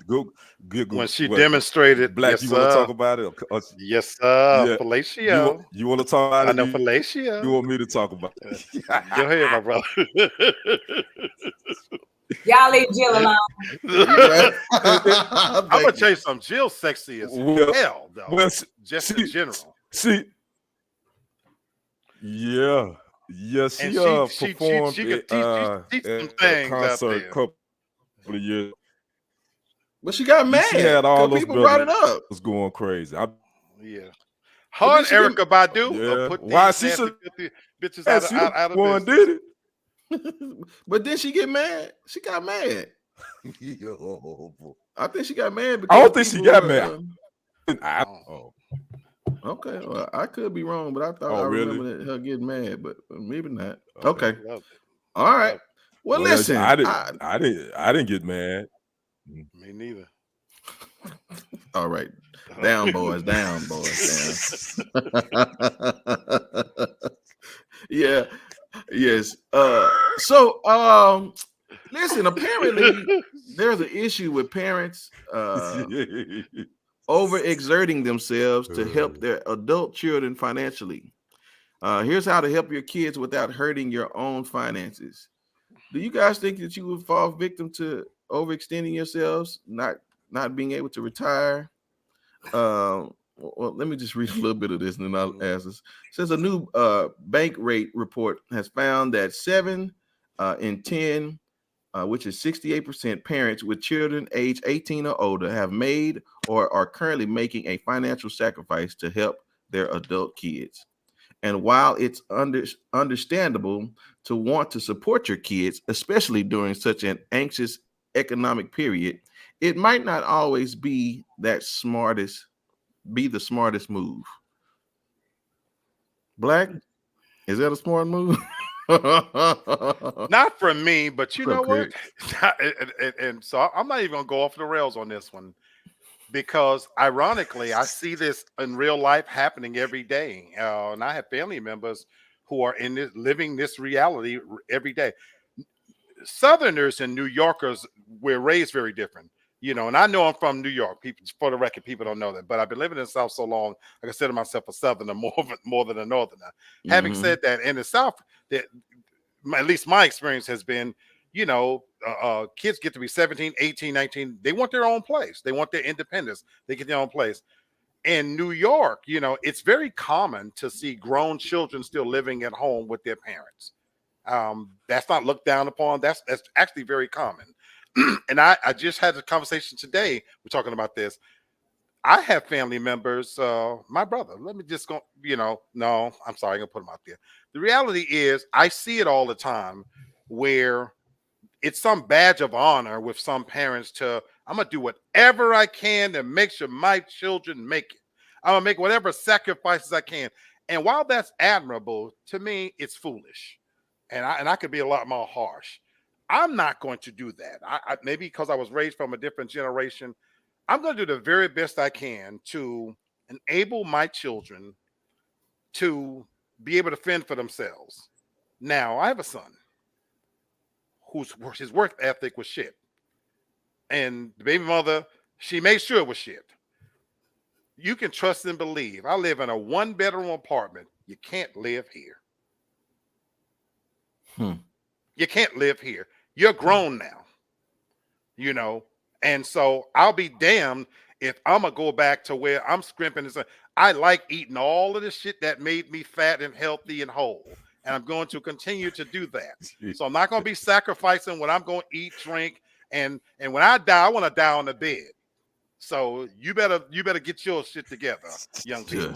When she demonstrated, Black, yes, you want to talk about it? Yes, sir. Fellatio. You want to talk about it? I know fellatio. You want me to talk about it? Go ahead, my brother. Y'all leave Jill alone. I'm gonna tell you something. Jill's sexy as hell, though. Well, just in general. She performed she could teach some things out there. A couple of years. But she got mad. She had all those people brought it up. Was going crazy. Her and Erykah Badu. Put why she should bitches out of one business. did it. But then she get mad. She got mad. I think she got mad because I don't think she got mad. Okay, well, I could be wrong, but I thought I remember her getting mad, but maybe not. Okay. All right. Well, listen, I didn't get mad. Me neither. All right. Down, boys. Down. Yeah. Yes. So listen, apparently there's an issue with parents overexerting themselves to help their adult children financially. Here's how to help your kids without hurting your own finances. Do you guys think that you would fall victim to overextending yourselves, not being able to retire? Well, let me just read a little bit of this and then I'll ask this. It says a new bank rate report has found that 7 in 10, which is 68% parents with children age 18 or older have made or are currently making a financial sacrifice to help their adult kids. And while it's understandable to want to support your kids, especially during such an anxious economic period, it might not always be the smartest move. Black, is that a smart move? Not for me, but you know what? And so I'm not even gonna go off the rails on this one, because ironically, I see this in real life happening every day, and I have family members who are living this reality every day. Southerners and New Yorkers, we're raised very different. You know, and I know I'm from New York. People, for the record, people don't know that, but I've been living in the South so long, I consider myself a Southerner more than a Northerner. Having said that, in the South, that at least my experience has been, you know, kids get to be 17, 18, 19. They want their own place. They want their independence. They get their own place. In New York, you know, it's very common to see grown children still living at home with their parents. That's not looked down upon. That's actually very common. And I just had a conversation today. We're talking about this. I have family members, my brother, let me just go, you know, no, I'm sorry, I'm gonna put him out there. The reality is I see it all the time where it's some badge of honor with some parents to, I'm gonna do whatever I can to make sure my children make it. I'm gonna make whatever sacrifices I can. And while that's admirable, to me, it's foolish. And I could be a lot more harsh. I'm not going to do that. I maybe because I was raised from a different generation. I'm going to do the very best I can to enable my children to be able to fend for themselves. Now, I have a son his work ethic was shit. And the baby mother, she made sure it was shit. You can trust and believe. I live in a 1-bedroom apartment. You can't live here. You can't live here. You're grown now, you know, and so I'll be damned if I'm gonna go back to where I'm scrimping and say, I like eating all of the shit that made me fat and healthy and whole, and I'm going to continue to do that. So I'm not going to be sacrificing what I'm going to eat, drink, and when I die, I want to die on the bed. So you better get your shit together, young people.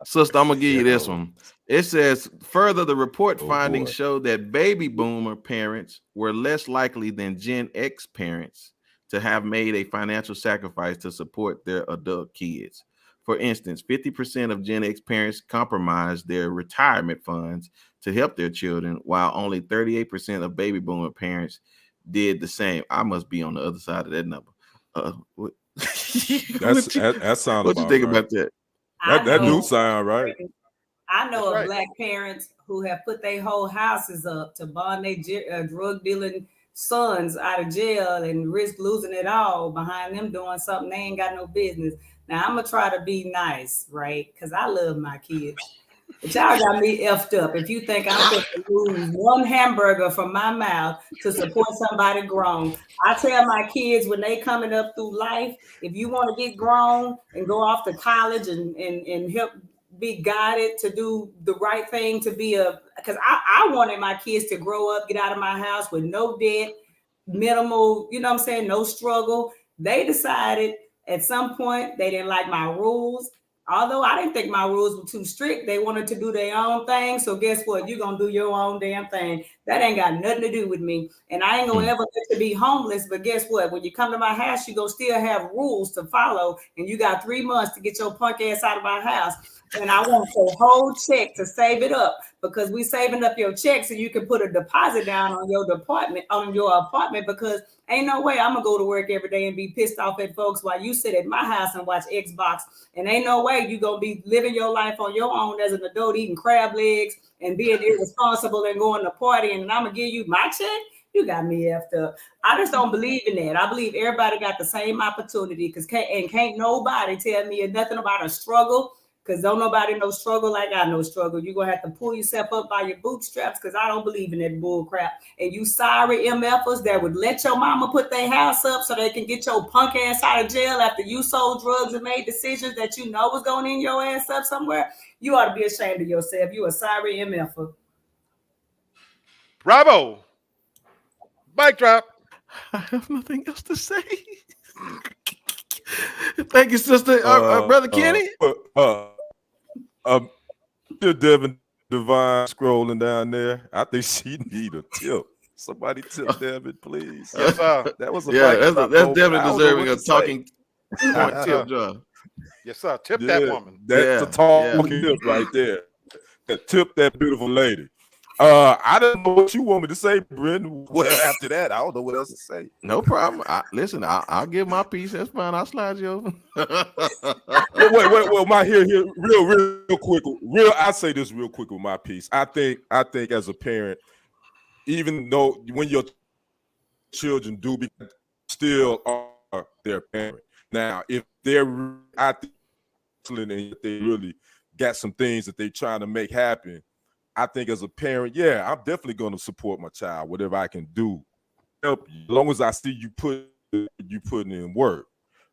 Sister, I'm gonna give you this one. It says further, the report findings show that baby boomer parents were less likely than Gen X parents to have made a financial sacrifice to support their adult kids. For instance, 50% of Gen X parents compromised their retirement funds to help their children, while only 38% of baby boomer parents did the same. I must be on the other side of that number. That sounds. What you think about that? That do sound right. I know of Black parents who have put their whole houses up to bond their drug dealing sons out of jail and risk losing it all behind them doing something they ain't got no business. Now I'm gonna try to be nice, right? Because I love my kids. But y'all got me effed up. If you think I'm going to lose one hamburger from my mouth to support somebody grown, I tell my kids when they coming up through life, if you want to get grown and go off to college and help be guided to do the right thing, to be because I wanted my kids to grow up, get out of my house with no debt, minimal, you know what I'm saying, no struggle. They decided at some point they didn't like my rules. Although I didn't think my rules were too strict, they wanted to do their own thing. So guess what? You're going to do your own damn thing. That ain't got nothing to do with me. And I ain't going to ever let you be homeless. But guess what? When you come to my house, you're going to still have rules to follow. And you got 3 months to get your punk ass out of my house. And I want a whole check to save it up, because we saving up your check so you can put a deposit down on your apartment, because ain't no way I'm gonna go to work every day and be pissed off at folks while you sit at my house and watch Xbox. And ain't no way you gonna be living your life on your own as an adult, eating crab legs and being irresponsible and going to party, and I'm gonna give you my check. You got me effed up. I just don't believe in that. I believe everybody got the same opportunity, because can't nobody tell me nothing about a struggle. Because don't nobody know struggle like I know struggle. You're going to have to pull yourself up by your bootstraps, because I don't believe in that bull crap. And you sorry MFers that would let your mama put their house up so they can get your punk ass out of jail after you sold drugs and made decisions that you know was going to end your ass up somewhere. You ought to be ashamed of yourself. You a sorry MFer. Bravo. Mic drop. I have nothing else to say. Thank you, sister. Brother Kenny. Devin Divine scrolling down there. I think she need a tip. Somebody tip Devin, please. Yes, sir. That was that's Devin deserving a talking point tip, John. Yes, sir. Tip that woman. That's a talking tip right there. Tip that beautiful lady. I don't know what you want me to say, Brendan. Well, after that, I don't know what else to say. No problem. Listen, I'll give my piece. That's fine. I'll slide you over. Wait, my here, real quick. I say this real quick with my piece. I think as a parent, even though when your children do because still are their parent. Now, if they're out there and if they really got some things that they're trying to make happen, I think as a parent, yeah, I'm definitely going to support my child, whatever I can do, help you, as long as I see you putting in work.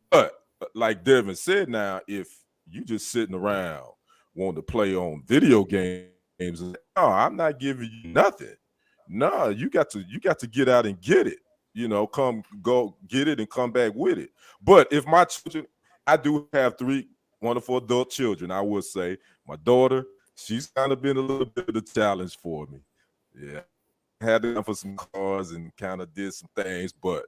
But like Devin said, now if you just sitting around wanting to play on video games, no, I'm not giving you nothing. No, you got to get out and get it. You know, go get it and come back with it. But if my children, I do have 3 wonderful adult children, I would say my daughter, she's kind of been a little bit of a challenge for me. Yeah, had it for some cars and kind of did some things, but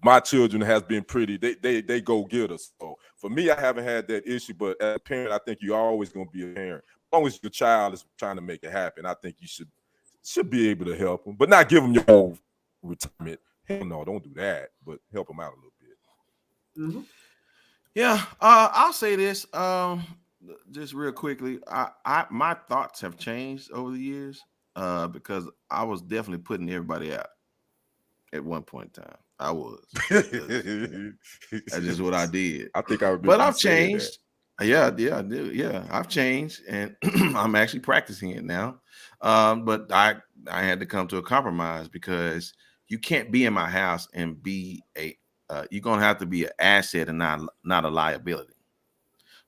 my children has been pretty. They go get us. So for me, I haven't had that issue. But as a parent, I think you're always going to be a parent. As long as your child is trying to make it happen, I think you should be able to help them, but not give them your own retirement. Hell no, don't do that. But help them out a little bit. Mm-hmm. Yeah, I'll say this just real quickly. My thoughts have changed over the years because I was definitely putting everybody out at one point in time. I was. That's just what I did. I think I remember. But I've changed. Yeah, I do. Yeah, I've changed, and I'm actually practicing it now. But I had to come to a compromise because you can't be in my house and be you're gonna have to be an asset and not a liability.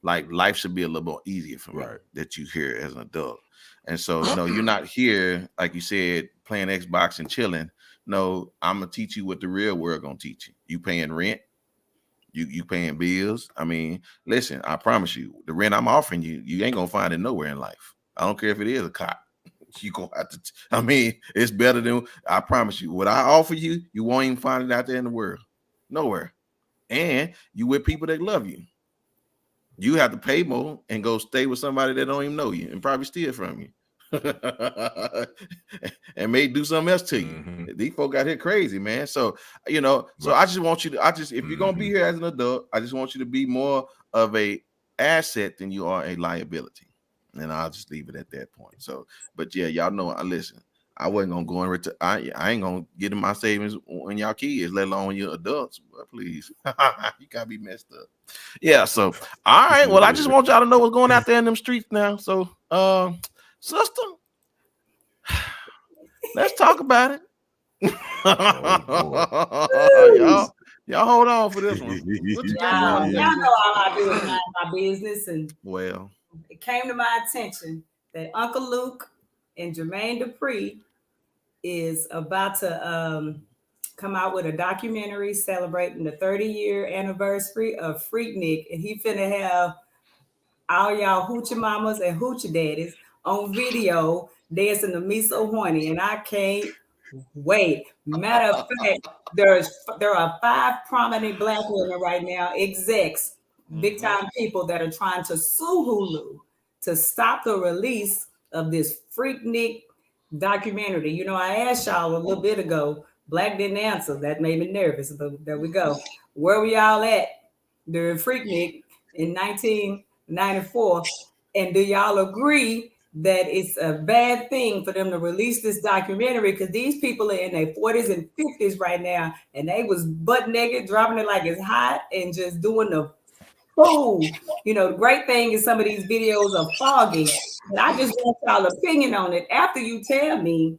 Like life should be a little more easier for me that you hear as an adult. And so no, you're not here, like you said, playing Xbox and chilling. No, I'm gonna teach you what the real world gonna teach you. You paying rent, you paying bills. I mean, listen, I promise you, the rent I'm offering you, you ain't gonna find it nowhere in life. I don't care if it is a cop. You gonna have to. I mean, it's better than I promise you. What I offer you, you won't even find it out there in the world, nowhere. And you with people that love you. You have to pay more and go stay with somebody that don't even know you and probably steal from you. And may do something else to you. Mm-hmm. These folk out here crazy, man. So I just want you to. If you're gonna be here as an adult, I just want you to be more of a asset than you are a liability. And I'll just leave it at that point. So, but yeah, y'all know. Listen, I wasn't gonna go and I ain't gonna get in my savings when y'all kids, let alone your adults. But please, you gotta be messed up. Yeah. So, all right. Well, I just want y'all to know what's going out there in them streets now. So, sister, let's talk about it. Y'all hold on for this one. Y'all know all I do is mind my business, and well, it came to my attention that Uncle Luke and Jermaine Dupri is about to come out with a documentary celebrating the 30-year anniversary of Freaknik, and he finna have all y'all hoochie mamas and hoochie daddies on video dancing to Me So Horny, and I can't wait. Matter of fact, there are 5 prominent Black women right now, execs, big time people that are trying to sue Hulu to stop the release of this Freaknik documentary. You know, I asked y'all a little bit ago, Black didn't answer. That made me nervous, but there we go. Where were y'all at during Freaknik in 1994? And do y'all agree that it's a bad thing for them to release this documentary? Because these people are in their 40s and 50s right now, and they was butt naked, dropping it like it's hot, and just doing the fool. You know, the great thing is some of these videos are foggy. But I just want y'all opinion on it after you tell me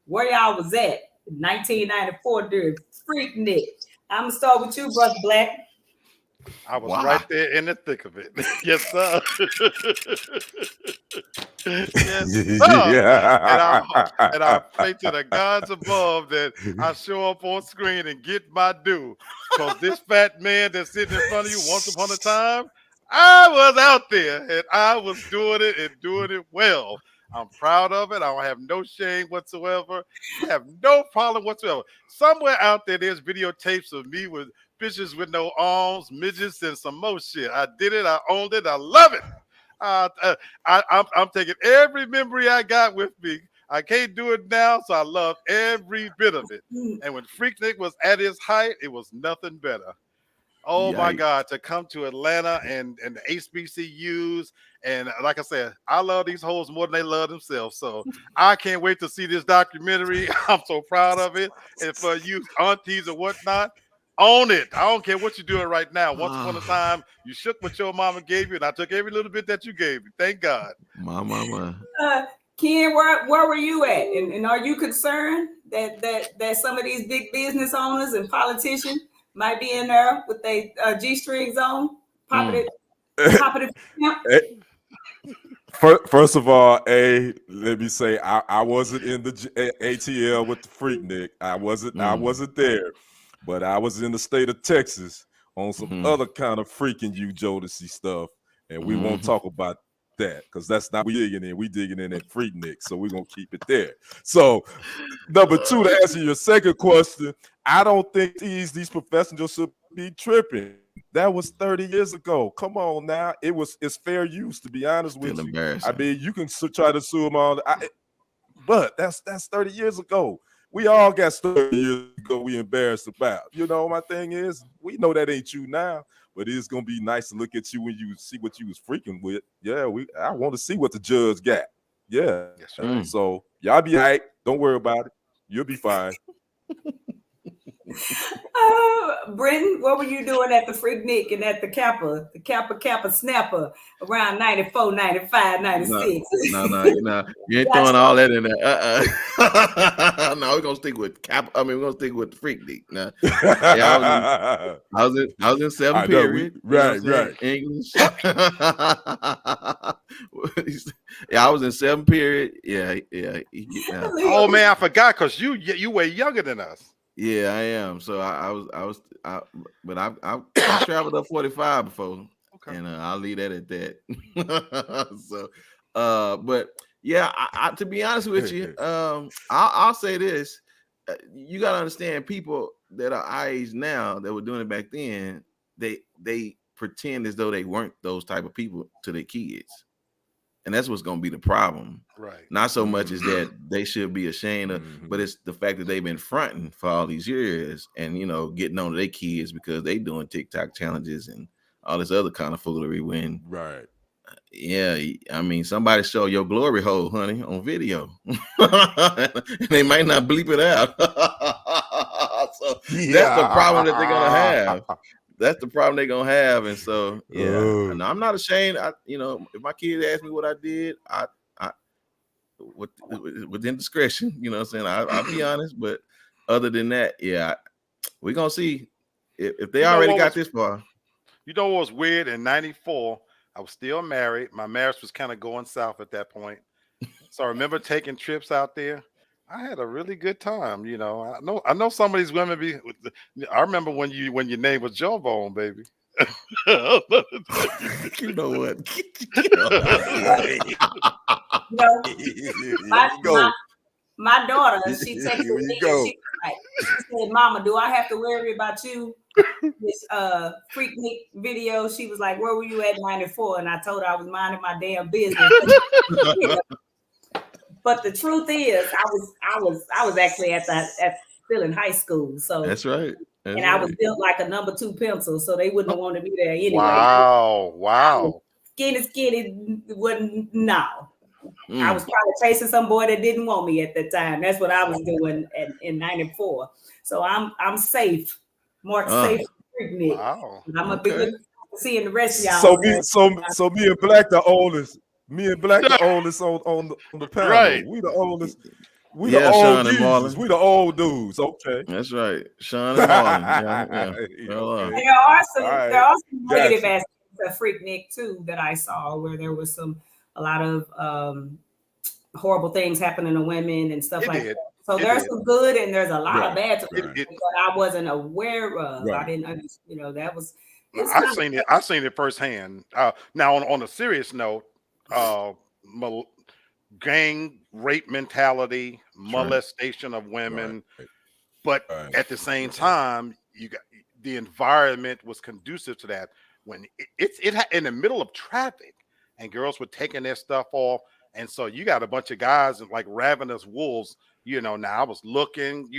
where y'all was at in 1994 during Freaknik. I'm gonna start with you, Brother Black. I was right there in the thick of it. Yes, sir. Yes, sir. Yeah. And I pray to the gods above that I show up on screen and get my due. Because this fat man that's sitting in front of you, once upon a time, I was out there and I was doing it and doing it well. I'm proud of it. I don't have no shame whatsoever. I have no problem whatsoever. Somewhere out there, there's videotapes of me with bitches with no arms, midgets, and some more shit. I did it. I owned it. I love it. I'm taking every memory I got with me. I can't do it now, so I love every bit of it. And when Freaknik was at its height, it was nothing better. Oh my Yikes. God, to come to Atlanta and the HBCUs. And like I said, I love these hoes more than they love themselves. So I can't wait to see this documentary. I'm so proud of it. And for you aunties and whatnot, own it. I don't care what you're doing right now. Once upon a time, you shook what your mama gave you, and I took every little bit that you gave me. Thank God. My mama. Ken, where were you at? And are you concerned that some of these big business owners and politicians might be in there with their G-strings on, popping it? First of all, let me say I wasn't in the ATL with the Freaknik. I wasn't there, but I was in the state of Texas on some other kind of freaking you Jodeci stuff, and we won't talk about that because that's not we digging in. We digging in at Freaknik, so we're gonna keep it there. So, number two, to answer your second question, I don't think these professionals should be tripping. That was 30 years ago. Come on now. It's fair use, to be honest with you. I mean, you can try to sue them all, but that's 30 years ago. We all got 30 years ago we embarrassed about. You know, my thing is, we know that ain't you now, but it's gonna be nice to look at you when you see what you was freaking with. Yeah, I want to see what the judge got. Yeah. Yes, so y'all be all right. Don't worry about it. You'll be fine. Britton, what were you doing at the Freaknik and at the Kappa Snapper around 94, 95, 96? No. You ain't throwing all that in there. No, we're gonna stick with we're gonna stick with the Freaknik. Nah. Yeah, I was in seventh period. Right. English. Yeah, I was in seventh period. Yeah. Oh man, I forgot because you way younger than us. Yeah, I am. So but I traveled up 45 before, and I'll leave that at that. So, but yeah, I to be honest with you, I'll say this: you gotta understand, people that are our age now that were doing it back then, they pretend as though they weren't those type of people to their kids. And that's what's going to be the problem. Right. Not so much as that they should be ashamed of, but it's the fact that they've been fronting for all these years and, getting on to their kids because they doing TikTok challenges and all this other kind of foolery when, right. Yeah, I mean, somebody show your glory hole, honey, on video. And they might not bleep it out. So that's the problem that they're going to have. That's the problem they're gonna have, and so and I'm not ashamed. If my kids ask me what I did, I within discretion, you know what I'm saying. I'll be honest, but other than that, we're gonna see if they already got this far. You know what was weird? In '94, I was still married. My marriage was kind of going south at that point, so I remember taking trips out there. I had a really good time, I know some of these women be. I remember when your name was Jawbone, baby. You know what? My daughter, she texted me. She said, "Mama, do I have to worry about you?" This Freaknik video. She was like, "Where were you at '94?" And I told her I was minding my damn business. But the truth is, I was actually still in high school. So that's right. I was built like a number 2 pencil, so they wouldn't want to be there anyway. Wow. Skinny wouldn't. No. I was probably chasing some boy that didn't want me at the time. That's what I was doing in '94. So I'm safe, more safe than Freaknik. Wow. I'm a big looking seeing the rest of y'all. So me and Black the oldest. Me and Black the oldest on the panel. Right. We the oldest. We the old Sean Jesus. And Marlon. We the old dudes. Okay. That's right. Sean and Marlon. Okay. There are some negative aspects of Freaknik too that I saw where there was a lot of horrible things happening to women and stuff that. So there's some good and there's a lot of bad that I wasn't aware of. I didn't understand, that was. I've seen it firsthand. Now on a serious note, gang rape mentality, molestation of women, but at the same time, the environment was conducive to that. When it in the middle of traffic, and girls were taking their stuff off, and so you got a bunch of guys like ravenous wolves Now I was looking,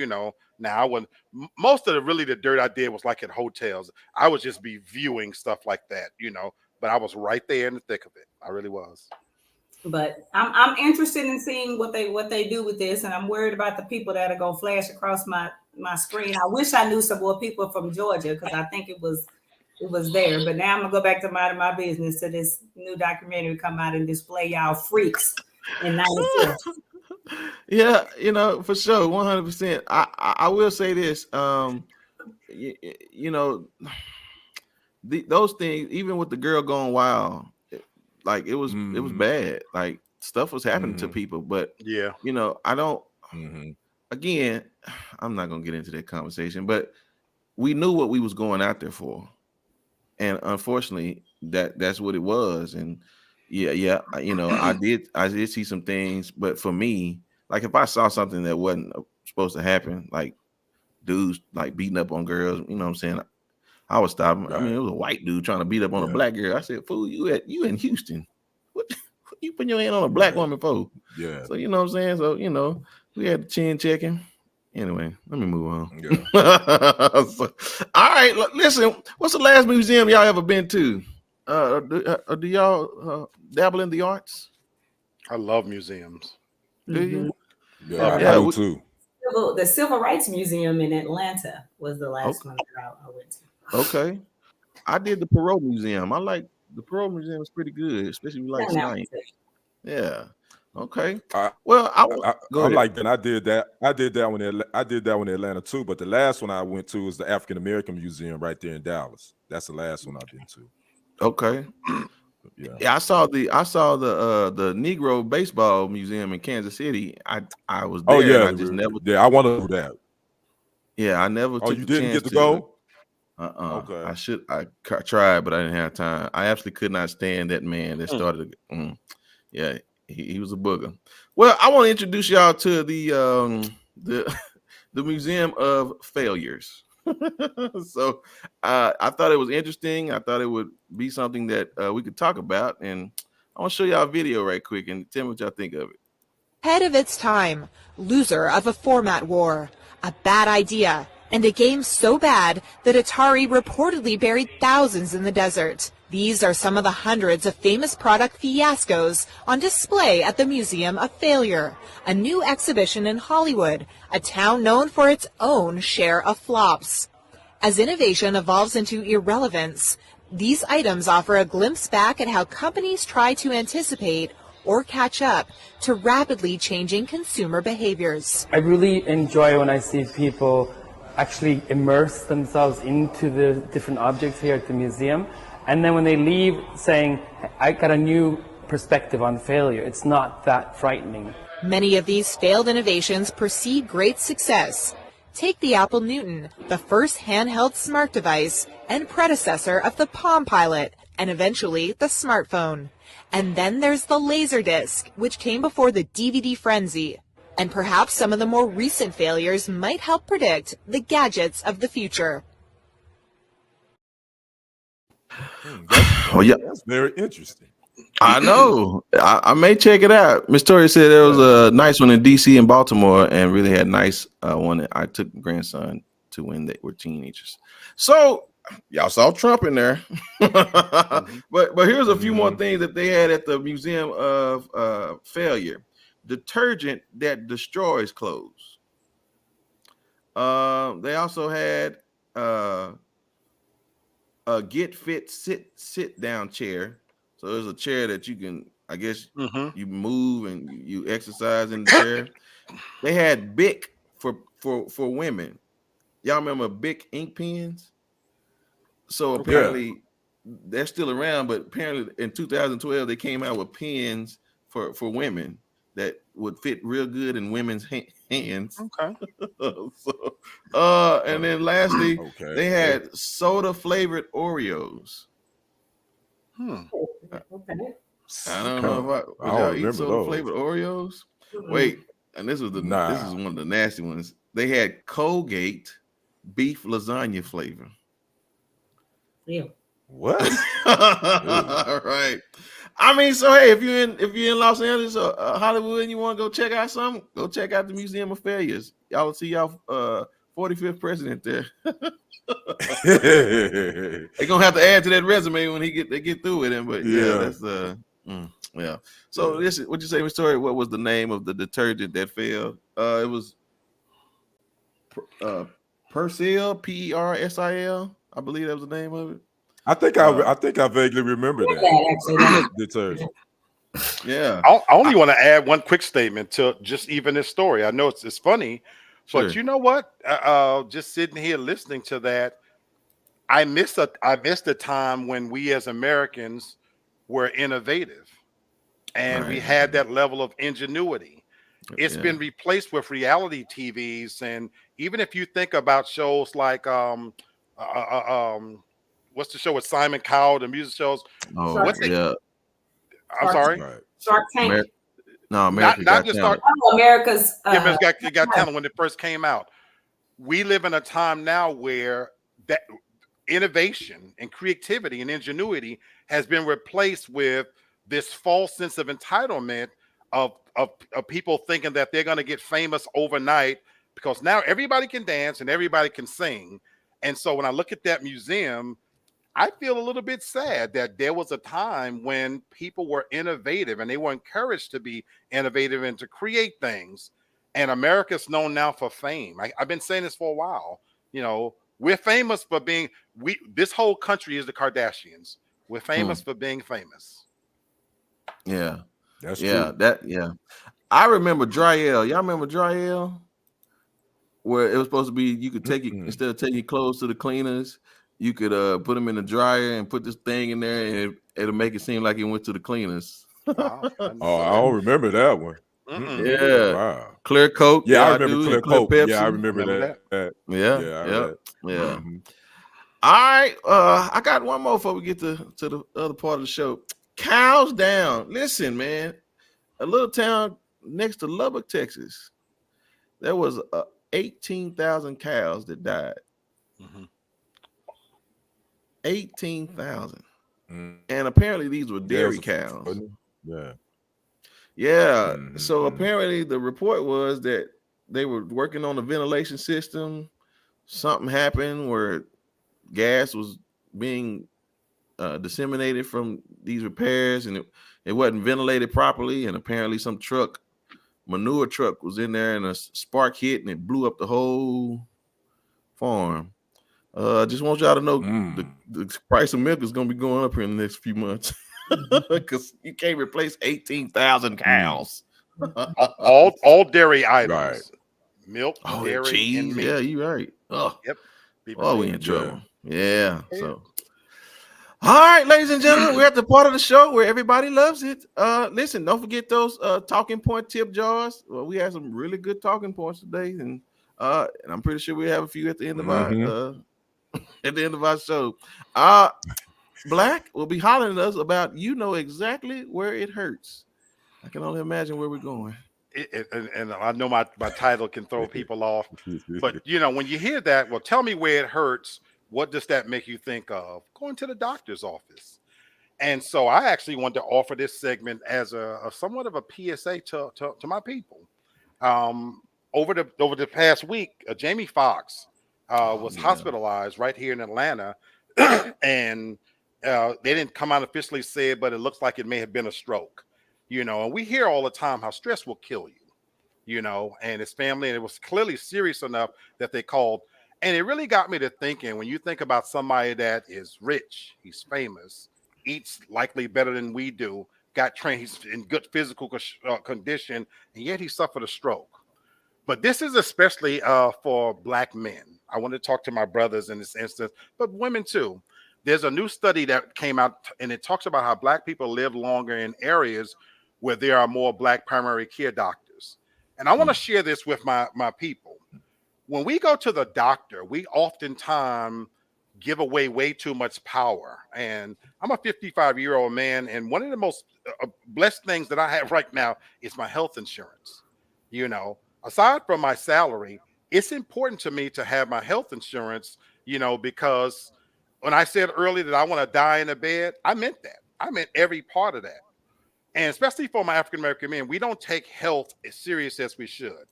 now I wasn't, most of the dirt I did was like at hotels. I would just be viewing stuff like that, but I was right there in the thick of it. I really was. But I'm interested in seeing what they do with this, and I'm worried about the people that are gonna flash across my screen. I wish I knew some more people from Georgia because I think it was there. But now I'm gonna go back to my business to this new documentary come out and display y'all freaks in 94. Yeah, for sure, 100%. I will say this, those things, even with the girl going wild, like it was bad. Like stuff was happening to people, but yeah, I don't. Again, I'm not gonna get into that conversation, but we knew what we was going out there for, and unfortunately, that's what it was. And yeah, I did see some things, but for me, like if I saw something that wasn't supposed to happen, like dudes like beating up on girls, you know what I'm saying, I would stop him. Right. I mean, it was a white dude trying to beat up on a black girl. I said, "Fool, you in Houston? What you putting your hand on a black woman for?" Yeah. So you know what I'm saying. So we had the chin checking. Anyway, let me move on. Yeah. All right, listen. What's the last museum y'all ever been to? Do y'all dabble in the arts? I love museums. Do you? Yeah, I do too. The Civil Rights Museum in Atlanta was the last one that I went to. Okay. I did the Parole Museum. I like the Parole Museum. Is pretty good, especially if you like science. Yeah. Okay. Well, I'm like, then I did that. I did that one in Atlanta too. But the last one I went to was the African American Museum right there in Dallas. That's the last one I've been to. Okay. Yeah. I saw the Negro Baseball Museum in Kansas City. I was there. Oh yeah. And I just never. Yeah, I want to do that. Yeah, I never. Oh, took you the didn't chance get to go? Okay. I tried, but I didn't have time. I actually could not stand that man that started. Yeah, he was a booger. Well, I want to introduce y'all to the Museum of Failures. So I thought it was interesting. I thought it would be something that we could talk about, and I want to show y'all a video right quick and tell me what y'all think of it. Ahead of its time, loser of a format war, a bad idea, and a game so bad that Atari reportedly buried thousands in the desert. These are some of the hundreds of famous product fiascos on display at the Museum of Failure, a new exhibition in Hollywood, a town known for its own share of flops. As innovation evolves into irrelevance, these items offer a glimpse back at how companies try to anticipate or catch up to rapidly changing consumer behaviors. I really enjoy when I see people actually immerse themselves into the different objects here at the museum, and then when they leave saying, I got a new perspective on failure, it's not that frightening. Many of these failed innovations precede great success. Take the Apple Newton, the first handheld smart device and predecessor of the Palm Pilot, and eventually the smartphone. And then there's the Laserdisc, which came before the DVD frenzy. And perhaps some of the more recent failures might help predict the gadgets of the future. That's very interesting. I know. I may check it out. Miss Tori said there was a nice one in DC and Baltimore, and really had nice one. I took grandson to when they were teenagers. So y'all saw Trump in there. but here's a few more things that they had at the Museum of Failure. Detergent that destroys clothes. They also had a get fit sit down chair. So there's a chair that you can, I guess, you move and you exercise in the chair. They had Bic for women. Y'all remember Bic ink pens? So apparently they're still around, but apparently in 2012 they came out with pens for women that would fit real good in women's hands. Okay. And then lastly, they had soda flavored Oreos. Okay. I don't know if y'all eat soda flavored Oreos. Wait, and this is one of the nasty ones. They had Colgate beef lasagna flavor. Yeah. What? All right. I mean, so hey, if you're in Los Angeles or Hollywood and you want to go check out something, go check out the Museum of Failures. Y'all will see y'all 45th president there. They're gonna have to add to that resume when they get through with him. But yeah, that's yeah. So this is what you say, Mr. Story. What was the name of the detergent that failed? It was Persil, Persil. I believe that was the name of it. I think I vaguely remember that. Detergent. Yeah. I only want to add one quick statement to just even this story. I know it's funny, but you know what? Just sitting here listening to that, I missed a time when we as Americans were innovative and we had that level of ingenuity. It's been replaced with reality TVs, and even if you think about shows like what's the show with Simon Cowell, the music shows? Oh, I'm sorry. Shark Tank. America not just Shark. America's got Talent when it first came out. We live in a time now where that innovation and creativity and ingenuity has been replaced with this false sense of entitlement of people thinking that they're going to get famous overnight because now everybody can dance and everybody can sing. And so when I look at that museum, I feel a little bit sad that there was a time when people were innovative and they were encouraged to be innovative and to create things. And America's known now for fame. I've been saying this for a while. You know, we're famous for being, this whole country is the Kardashians. We're famous for being famous. Yeah. That's true. I remember Dryell. Y'all remember Dryell? Where it was supposed to be, you could take it, instead of taking your clothes to the cleaners, you could put them in the dryer and put this thing in there, and it'll make it seem like it went to the cleaners. Wow. I don't remember that one. Yeah. Wow. Clear Coke. Yeah, I remember Clear Coke. Pepsi. Yeah, I remember that. Yeah. All right. I got one more before we get to the other part of the show. Cows down. Listen, man. A little town next to Lubbock, Texas. There was 18,000 cows that died. 18,000. And apparently these were dairy cows. Yeah. So apparently the report was that they were working on the ventilation system. Something happened where gas was being disseminated from these repairs, and it wasn't ventilated properly. And apparently some manure truck was in there, and a spark hit and it blew up the whole farm. Just want y'all to know the price of milk is going to be going up here in the next few months because you can't replace 18,000 cows. all dairy items, right? Milk, dairy, cheese. and meat. Yeah, you're right. Yep. We in trouble. Yeah. So, all right, ladies and gentlemen, we're at the part of the show where everybody loves it. Listen, don't forget those talking point tip jars. Well, we had some really good talking points today, and I'm pretty sure we have a few at the end of our show. Black will be hollering at us about exactly where it hurts. I can only imagine where we're going. And I know my title can throw people off, but when you hear that, well, tell me where it hurts. What does that make you think of? Going to the doctor's office. And so I actually want to offer this segment as a somewhat of a PSA to my people. Over the past week, Jamie Foxx was hospitalized right here in Atlanta, and they didn't come out officially say it, but it looks like it may have been a stroke. And we hear all the time how stress will kill you, and his family, and it was clearly serious enough that they called. And it really got me to thinking, when you think about somebody that is rich, he's famous, eats likely better than we do, got trained, he's in good physical condition, and yet he suffered a stroke. But this is especially for Black men. I want to talk to my brothers in this instance, but women too. There's a new study that came out, and it talks about how Black people live longer in areas where there are more Black primary care doctors. And I want to share this with my people. When we go to the doctor, we oftentimes give away way too much power. And I'm a 55-year-old man, and one of the most blessed things that I have right now is my health insurance. Aside from my salary, it's important to me to have my health insurance, because when I said earlier that I want to die in a bed, I meant that. I meant every part of that. And especially for my African American men, we don't take health as serious as we should.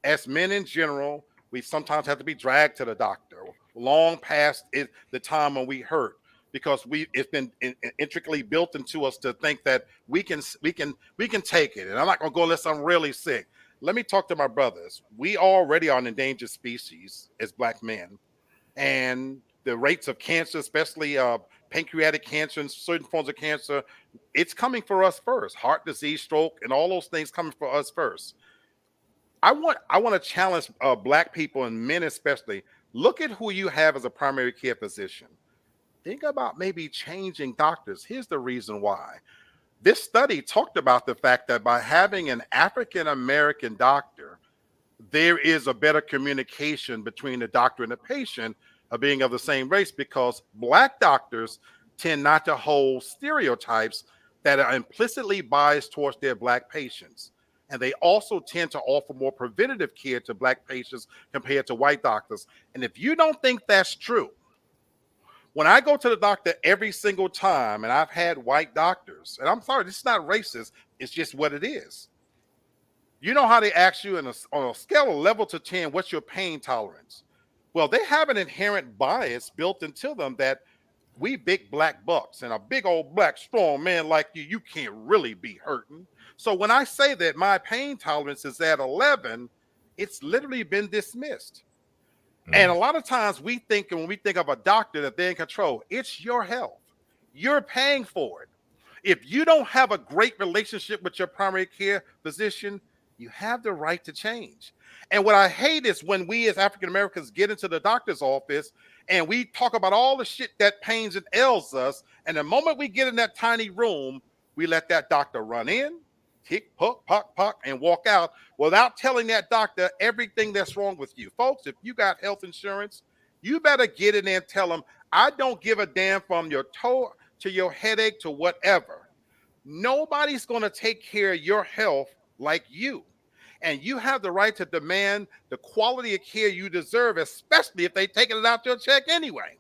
As men in general, we sometimes have to be dragged to the doctor long past the time when we hurt, because it's been intricately built into us to think that we can take it. And I'm not gonna go unless I'm really sick. Let me talk to my brothers. We already are an endangered species as Black men, and the rates of cancer, especially pancreatic cancer and certain forms of cancer, it's coming for us first. Heart disease, stroke, and all those things coming for us first. I want to challenge Black people and men especially. Look at who you have as a primary care physician. Think about maybe changing doctors. Here's the reason why. This study talked about the fact that by having an African American doctor, there is a better communication between the doctor and the patient of being of the same race, because Black doctors tend not to hold stereotypes that are implicitly biased towards their Black patients. And they also tend to offer more preventative care to Black patients compared to white doctors. And if you don't think that's true, when I go to the doctor every single time, and I've had white doctors, and I'm sorry, this is not racist, it's just what it is. You know how they ask you on a scale of level to 10, what's your pain tolerance? Well, they have an inherent bias built into them that we big Black bucks and a big old Black strong man like you can't really be hurting. So when I say that my pain tolerance is at 11, it's literally been dismissed. And a lot of times we think, when we think of a doctor, that they're in control. It's your health. You're paying for it. If you don't have a great relationship with your primary care physician, you have the right to change. And what I hate is when we as African Americans get into the doctor's office and we talk about all the shit that pains and ails us. And the moment we get in that tiny room, we let that doctor run in, tick, puck, puck, puck, and walk out without telling that doctor everything that's wrong with you. Folks, if you got health insurance, you better get in there and tell them, I don't give a damn from your toe to your headache to whatever. Nobody's going to take care of your health like you. And you have the right to demand the quality of care you deserve, especially if they're taking it out your check anyway.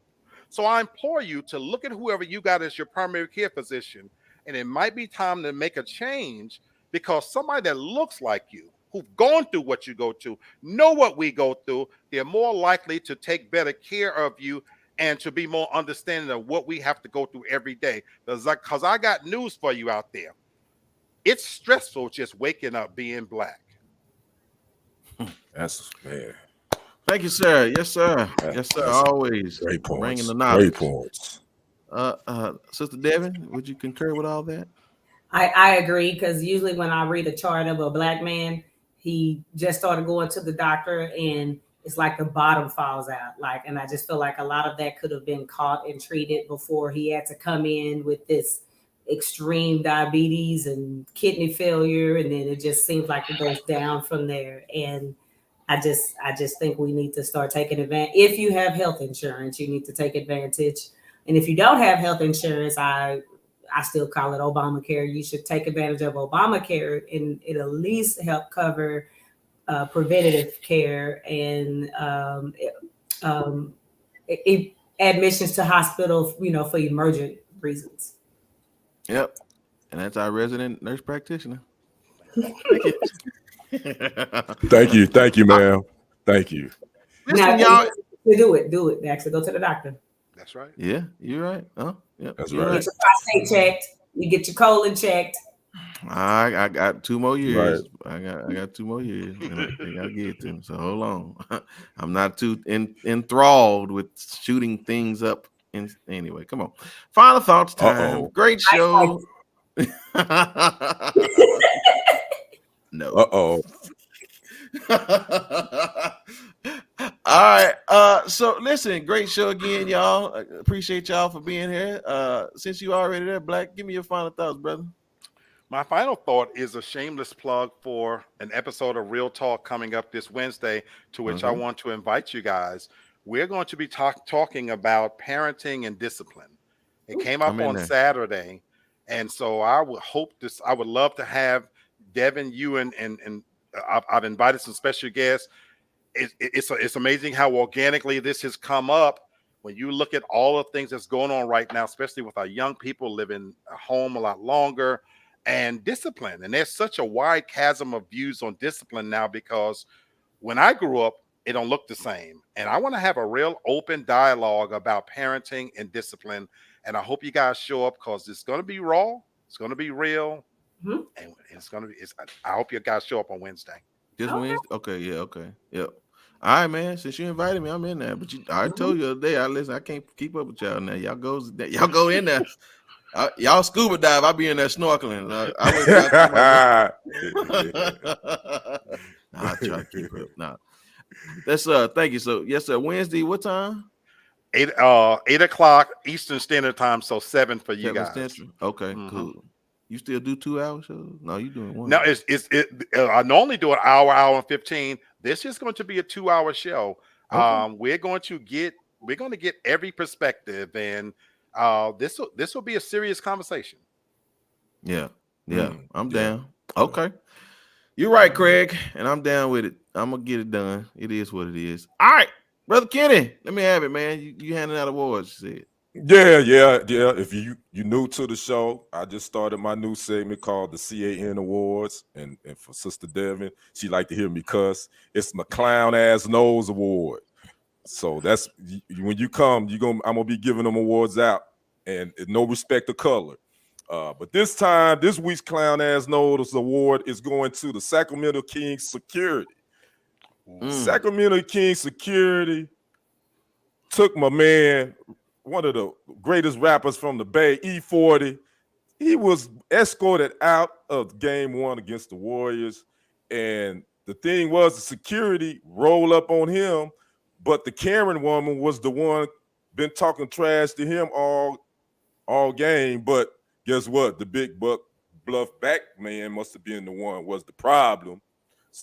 So I implore you to look at whoever you got as your primary care physician, and it might be time to make a change, because somebody that looks like you, who've gone through what you go through, know what we go through, they're more likely to take better care of you and to be more understanding of what we have to go through every day. Because I got news for you out there. It's stressful just waking up being Black. That's man. Thank you, sir. Yes, sir. Yes, sir. Always great points. Bringing the knowledge. Great points. Sister Devin, would you concur with all that? I agree, because usually when I read a chart of a Black man, he just started going to the doctor and it's like the bottom falls out. And I just feel like a lot of that could have been caught and treated before he had to come in with this extreme diabetes and kidney failure, and then it just seems like it goes down from there. And I just think we need to start taking advantage. If you have health insurance, you need to take advantage. And if you don't have health insurance, I still call it Obamacare. You should take advantage of Obamacare, and it at least help cover preventative care and admissions to hospital, for emergent reasons. Yep. And that's our resident nurse practitioner. Thank you, ma'am. Thank you. Now, y'all do it. Actually, go to the doctor. That's right. Yeah, you're right. Oh, yeah, that's you right. Get your prostate checked. You get your colon checked. I got 2 more years. Right. I got 2 more years. I gotta get to them. So hold on. I'm not too enthralled with shooting things up. Anyway, come on. Final thoughts time. Uh-oh. Great show. No. Uh-oh. All right. So listen, great show again, y'all. Appreciate y'all for being here. Since you already there, Black, give me your final thoughts, brother. My final thought is a shameless plug for an episode of Real Talk coming up this Wednesday, to which I want to invite you guys. We're going to be talking about parenting and discipline. It came up on Saturday, and so I would love to have Devin, you, and I've invited some special guests. It's amazing how organically this has come up. When you look at all the things that's going on right now, especially with our young people living at home a lot longer, and discipline. And there's such a wide chasm of views on discipline now, because when I grew up, it don't look the same. And I want to have a real open dialogue about parenting and discipline. And I hope you guys show up, because it's going to be raw. It's going to be real. Mm-hmm. And it's going to be, I hope you guys show up on Wednesday. This Wednesday? Okay, yeah, okay. Yep. All right, man. Since you invited me, I'm in there. But I told you the other day, I can't keep up with y'all now. Y'all go in there. Y'all scuba dive. I'll be in there snorkeling. I try to keep up. Nah. That's thank you. So yes, sir. Wednesday, what time? 8 o'clock Eastern Standard Time, so 7 for you 7 guys. Central. Okay, cool. You still do 2-hour shows? No, you doing one. No, I normally do an hour and 15. This is going to be a 2-hour show. Okay. We're going to get every perspective, and this will be a serious conversation. Yeah, I'm down. Okay, you're right, Craig, and I'm down with it. I'm gonna get it done. It is what it is. All right, Brother Kenny, let me have it, man. You handing out awards, you said. Yeah. If you new to the show, I just started my new segment called the CAN Awards, and for Sister Devin, she like to hear me cuss. It's my clown ass nose award. So that's when you come, I'm gonna be giving them awards out, and no respect to color. But this time, this week's clown ass nose award is going to the Sacramento Kings Security. Sacramento Kings Security took my man, one of the greatest rappers from the Bay, E40. He was escorted out of game 1 against the Warriors. And the thing was, the security rolled up on him, but the Karen woman was the one been talking trash to him all game. But guess what? The big bluff back man must have been the one was the problem.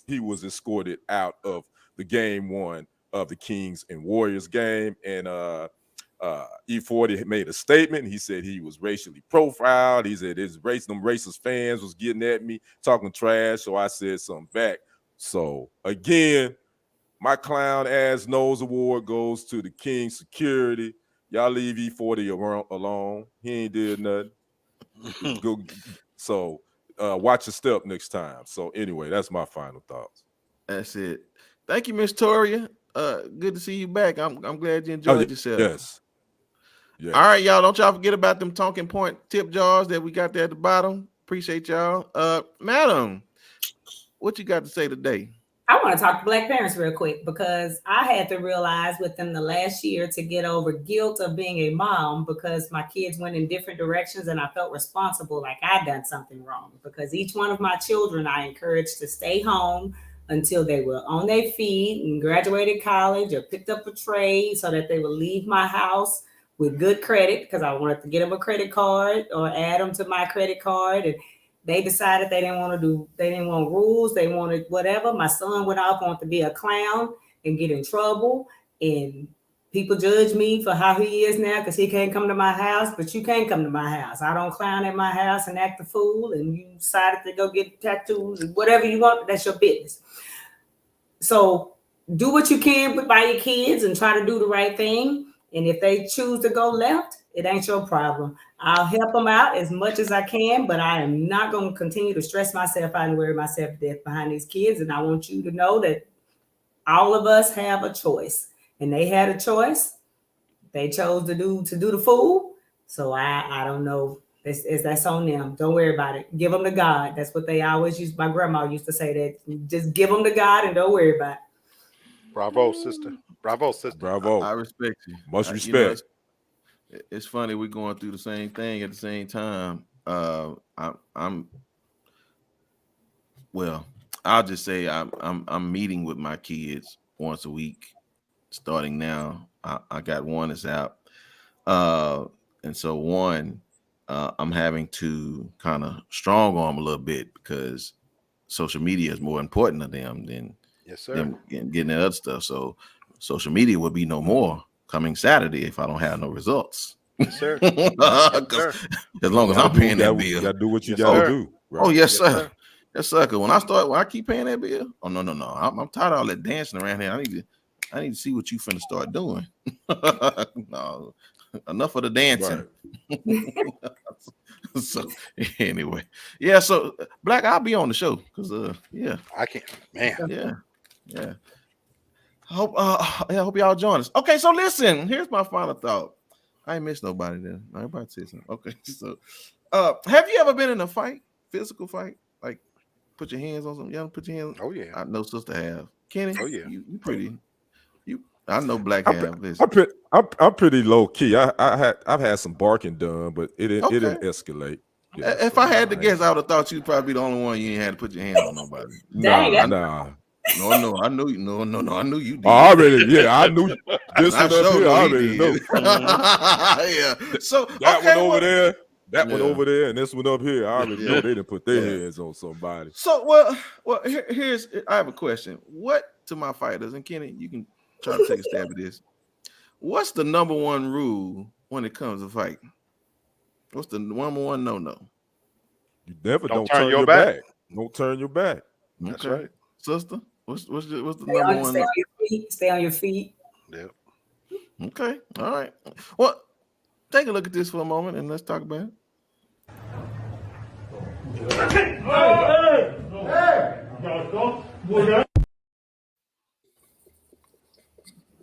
He was escorted out of the game 1 of the Kings and Warriors game. And E40 made a statement. He said he was racially profiled. He said them racist fans was getting at me, talking trash. So I said something back. So again, my clown ass nose award goes to the King Security. Y'all leave E40 alone. He ain't did nothing. So watch your step next time. So anyway, that's my final thoughts. That's it. Thank you, Miss Toria. Good to see you back. I'm glad you enjoyed yourself. Yes. All right, y'all. Don't y'all forget about them talking point tip jars that we got there at the bottom. Appreciate y'all. Madam, what you got to say today? I want to talk to Black parents real quick, because I had to realize within the last year to get over guilt of being a mom, because my kids went in different directions and I felt responsible, like I'd done something wrong, because each one of my children I encouraged to stay home until they were on their feet and graduated college or picked up a trade, so that they would leave my house with good credit, because I wanted to get them a credit card or add them to my credit card. And they decided they didn't want rules. They wanted whatever. My son went off, wanted to be a clown and get in trouble. And people judge me for how he is now, because he can't come to my house, but you can't come to my house. I don't clown at my house and act a fool, and you decided to go get tattoos and whatever you want, that's your business. So do what you can by your kids and try to do the right thing. And if they choose to go left, it ain't your problem. I'll help them out as much as I can, but I am not going to continue to stress myself out and worry myself to death behind these kids. And I want you to know that all of us have a choice, and they had a choice. They chose to do the fool. So I don't know. That's on them. Don't worry about it. Give them to God. That's what they always used. My grandma used to say that. Just give them to God and don't worry about it. Bravo, sister. Bravo, sister. Bravo. I respect you. Much respect. It's funny, we're going through the same thing at the same time. I'll just say I'm meeting with my kids once a week starting now. I got one that's out. And so one, I'm having to kind of strong arm a little bit, because social media is more important to them than them getting that other stuff. So social media will be no more coming Saturday if I don't have no results. Yes, sir. As long as I'm paying that bill. You gotta do what you gotta do. Right? Oh, yes, sir. Yes, sir. Because when I keep paying that bill, no. I'm tired of all that dancing around here. I need to see what you finna start doing. No. enough of the dancing. Right. So anyway, yeah. So Black, I'll be on the show because yeah, I can't, man. Yeah. I hope y'all join us. Okay, so listen, here's my final thought. I ain't missed nobody then. Everybody said something. Okay, so have you ever been in a fight, physical fight? Like put your hands on something? You ever put your hands? Oh yeah. I know sister have. Kenny? Oh yeah. You pretty. I know Black have. I'm pretty low key. I've had some barking done, but it didn't escalate. Yeah, if I had to guess, I would have thought you'd probably be the only one you ain't had to put your hands on nobody. Dang, Nah. No, I knew you. No, I knew you did. I knew this one up here. I already know. Yeah. So that one over there, one over there, and this one up here. I already know they didn't put their hands on somebody. So well, here's I have a question. What to my fighters, and Kenny, you can try to take a stab at this. What's the number one rule when it comes to fighting? What's the number one no? You never don't turn your back. Don't turn your back. That's right, sister. What's the number one? Stay on your feet. Yep. Okay. All right. Well, take a look at this for a moment and let's talk about it.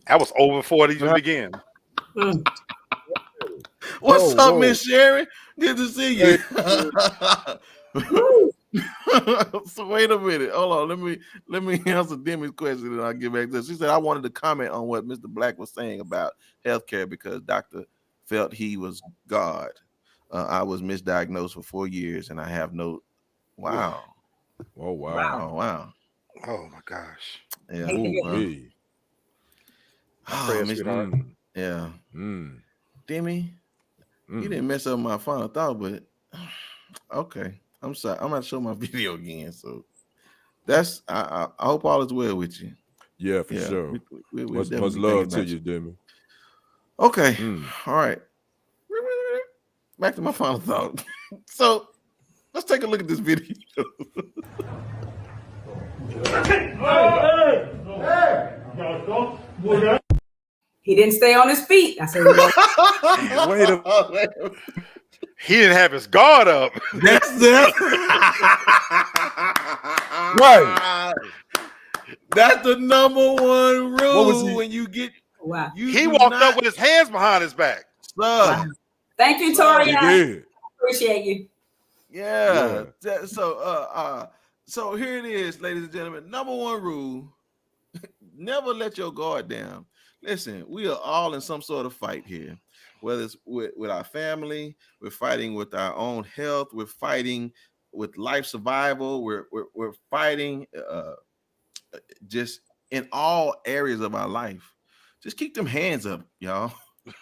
That was over before it even began. What's up, Miss Sherry? Good to see you. So wait a minute. Hold on. Let me answer Demi's question and I'll get back to this. She said I wanted to comment on what Mr. Black was saying about healthcare because doctor felt he was God. I was misdiagnosed for 4 years and I have no. Wow. Oh wow. Wow. Oh my gosh. Yeah. Yeah. Demi, you didn't mess up my final thought, but okay. I'm sorry. I'm gonna show my video again. So that's I hope all is well with you. Yeah, for sure. Much love to you, Demi. Okay. All right. Back to my final thought. So let's take a look at this video. He didn't stay on his feet. I said, wait a minute. He didn't have his guard up. That's it. Right. That's the number one rule when you get. Wow. He walked up with his hands behind his back. Wow. Thank you, Tori. Appreciate you. Yeah. So here it is, ladies and gentlemen. Number one rule: never let your guard down. Listen, we are all in some sort of fight here. Whether it's with our family, we're fighting with our own health, we're fighting with life survival, we're fighting just in all areas of our life. Just keep them hands up, y'all.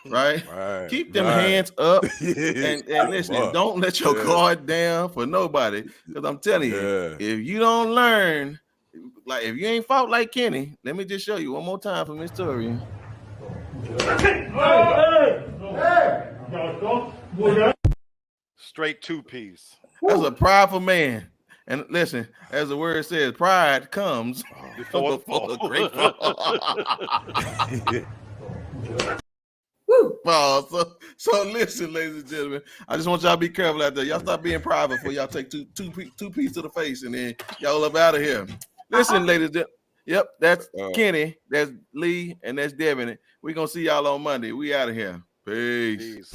Right? Keep them hands up and listen, don't let your guard down for nobody. Because I'm telling you, if you don't learn, like if you ain't fought like Kenny, let me just show you one more time for Miss Tori. Straight two-piece. That's a prideful man. And listen, as the word says, pride comes before the great fall. So listen, ladies and gentlemen, I just want y'all to be careful out there. Y'all stop being private before y'all take two pieces to the face and then y'all up out of here. Listen, ladies and gentlemen. Yep, that's Kenny, that's Lee, and that's Devin. We're going to see y'all on Monday. We out of here. Peace.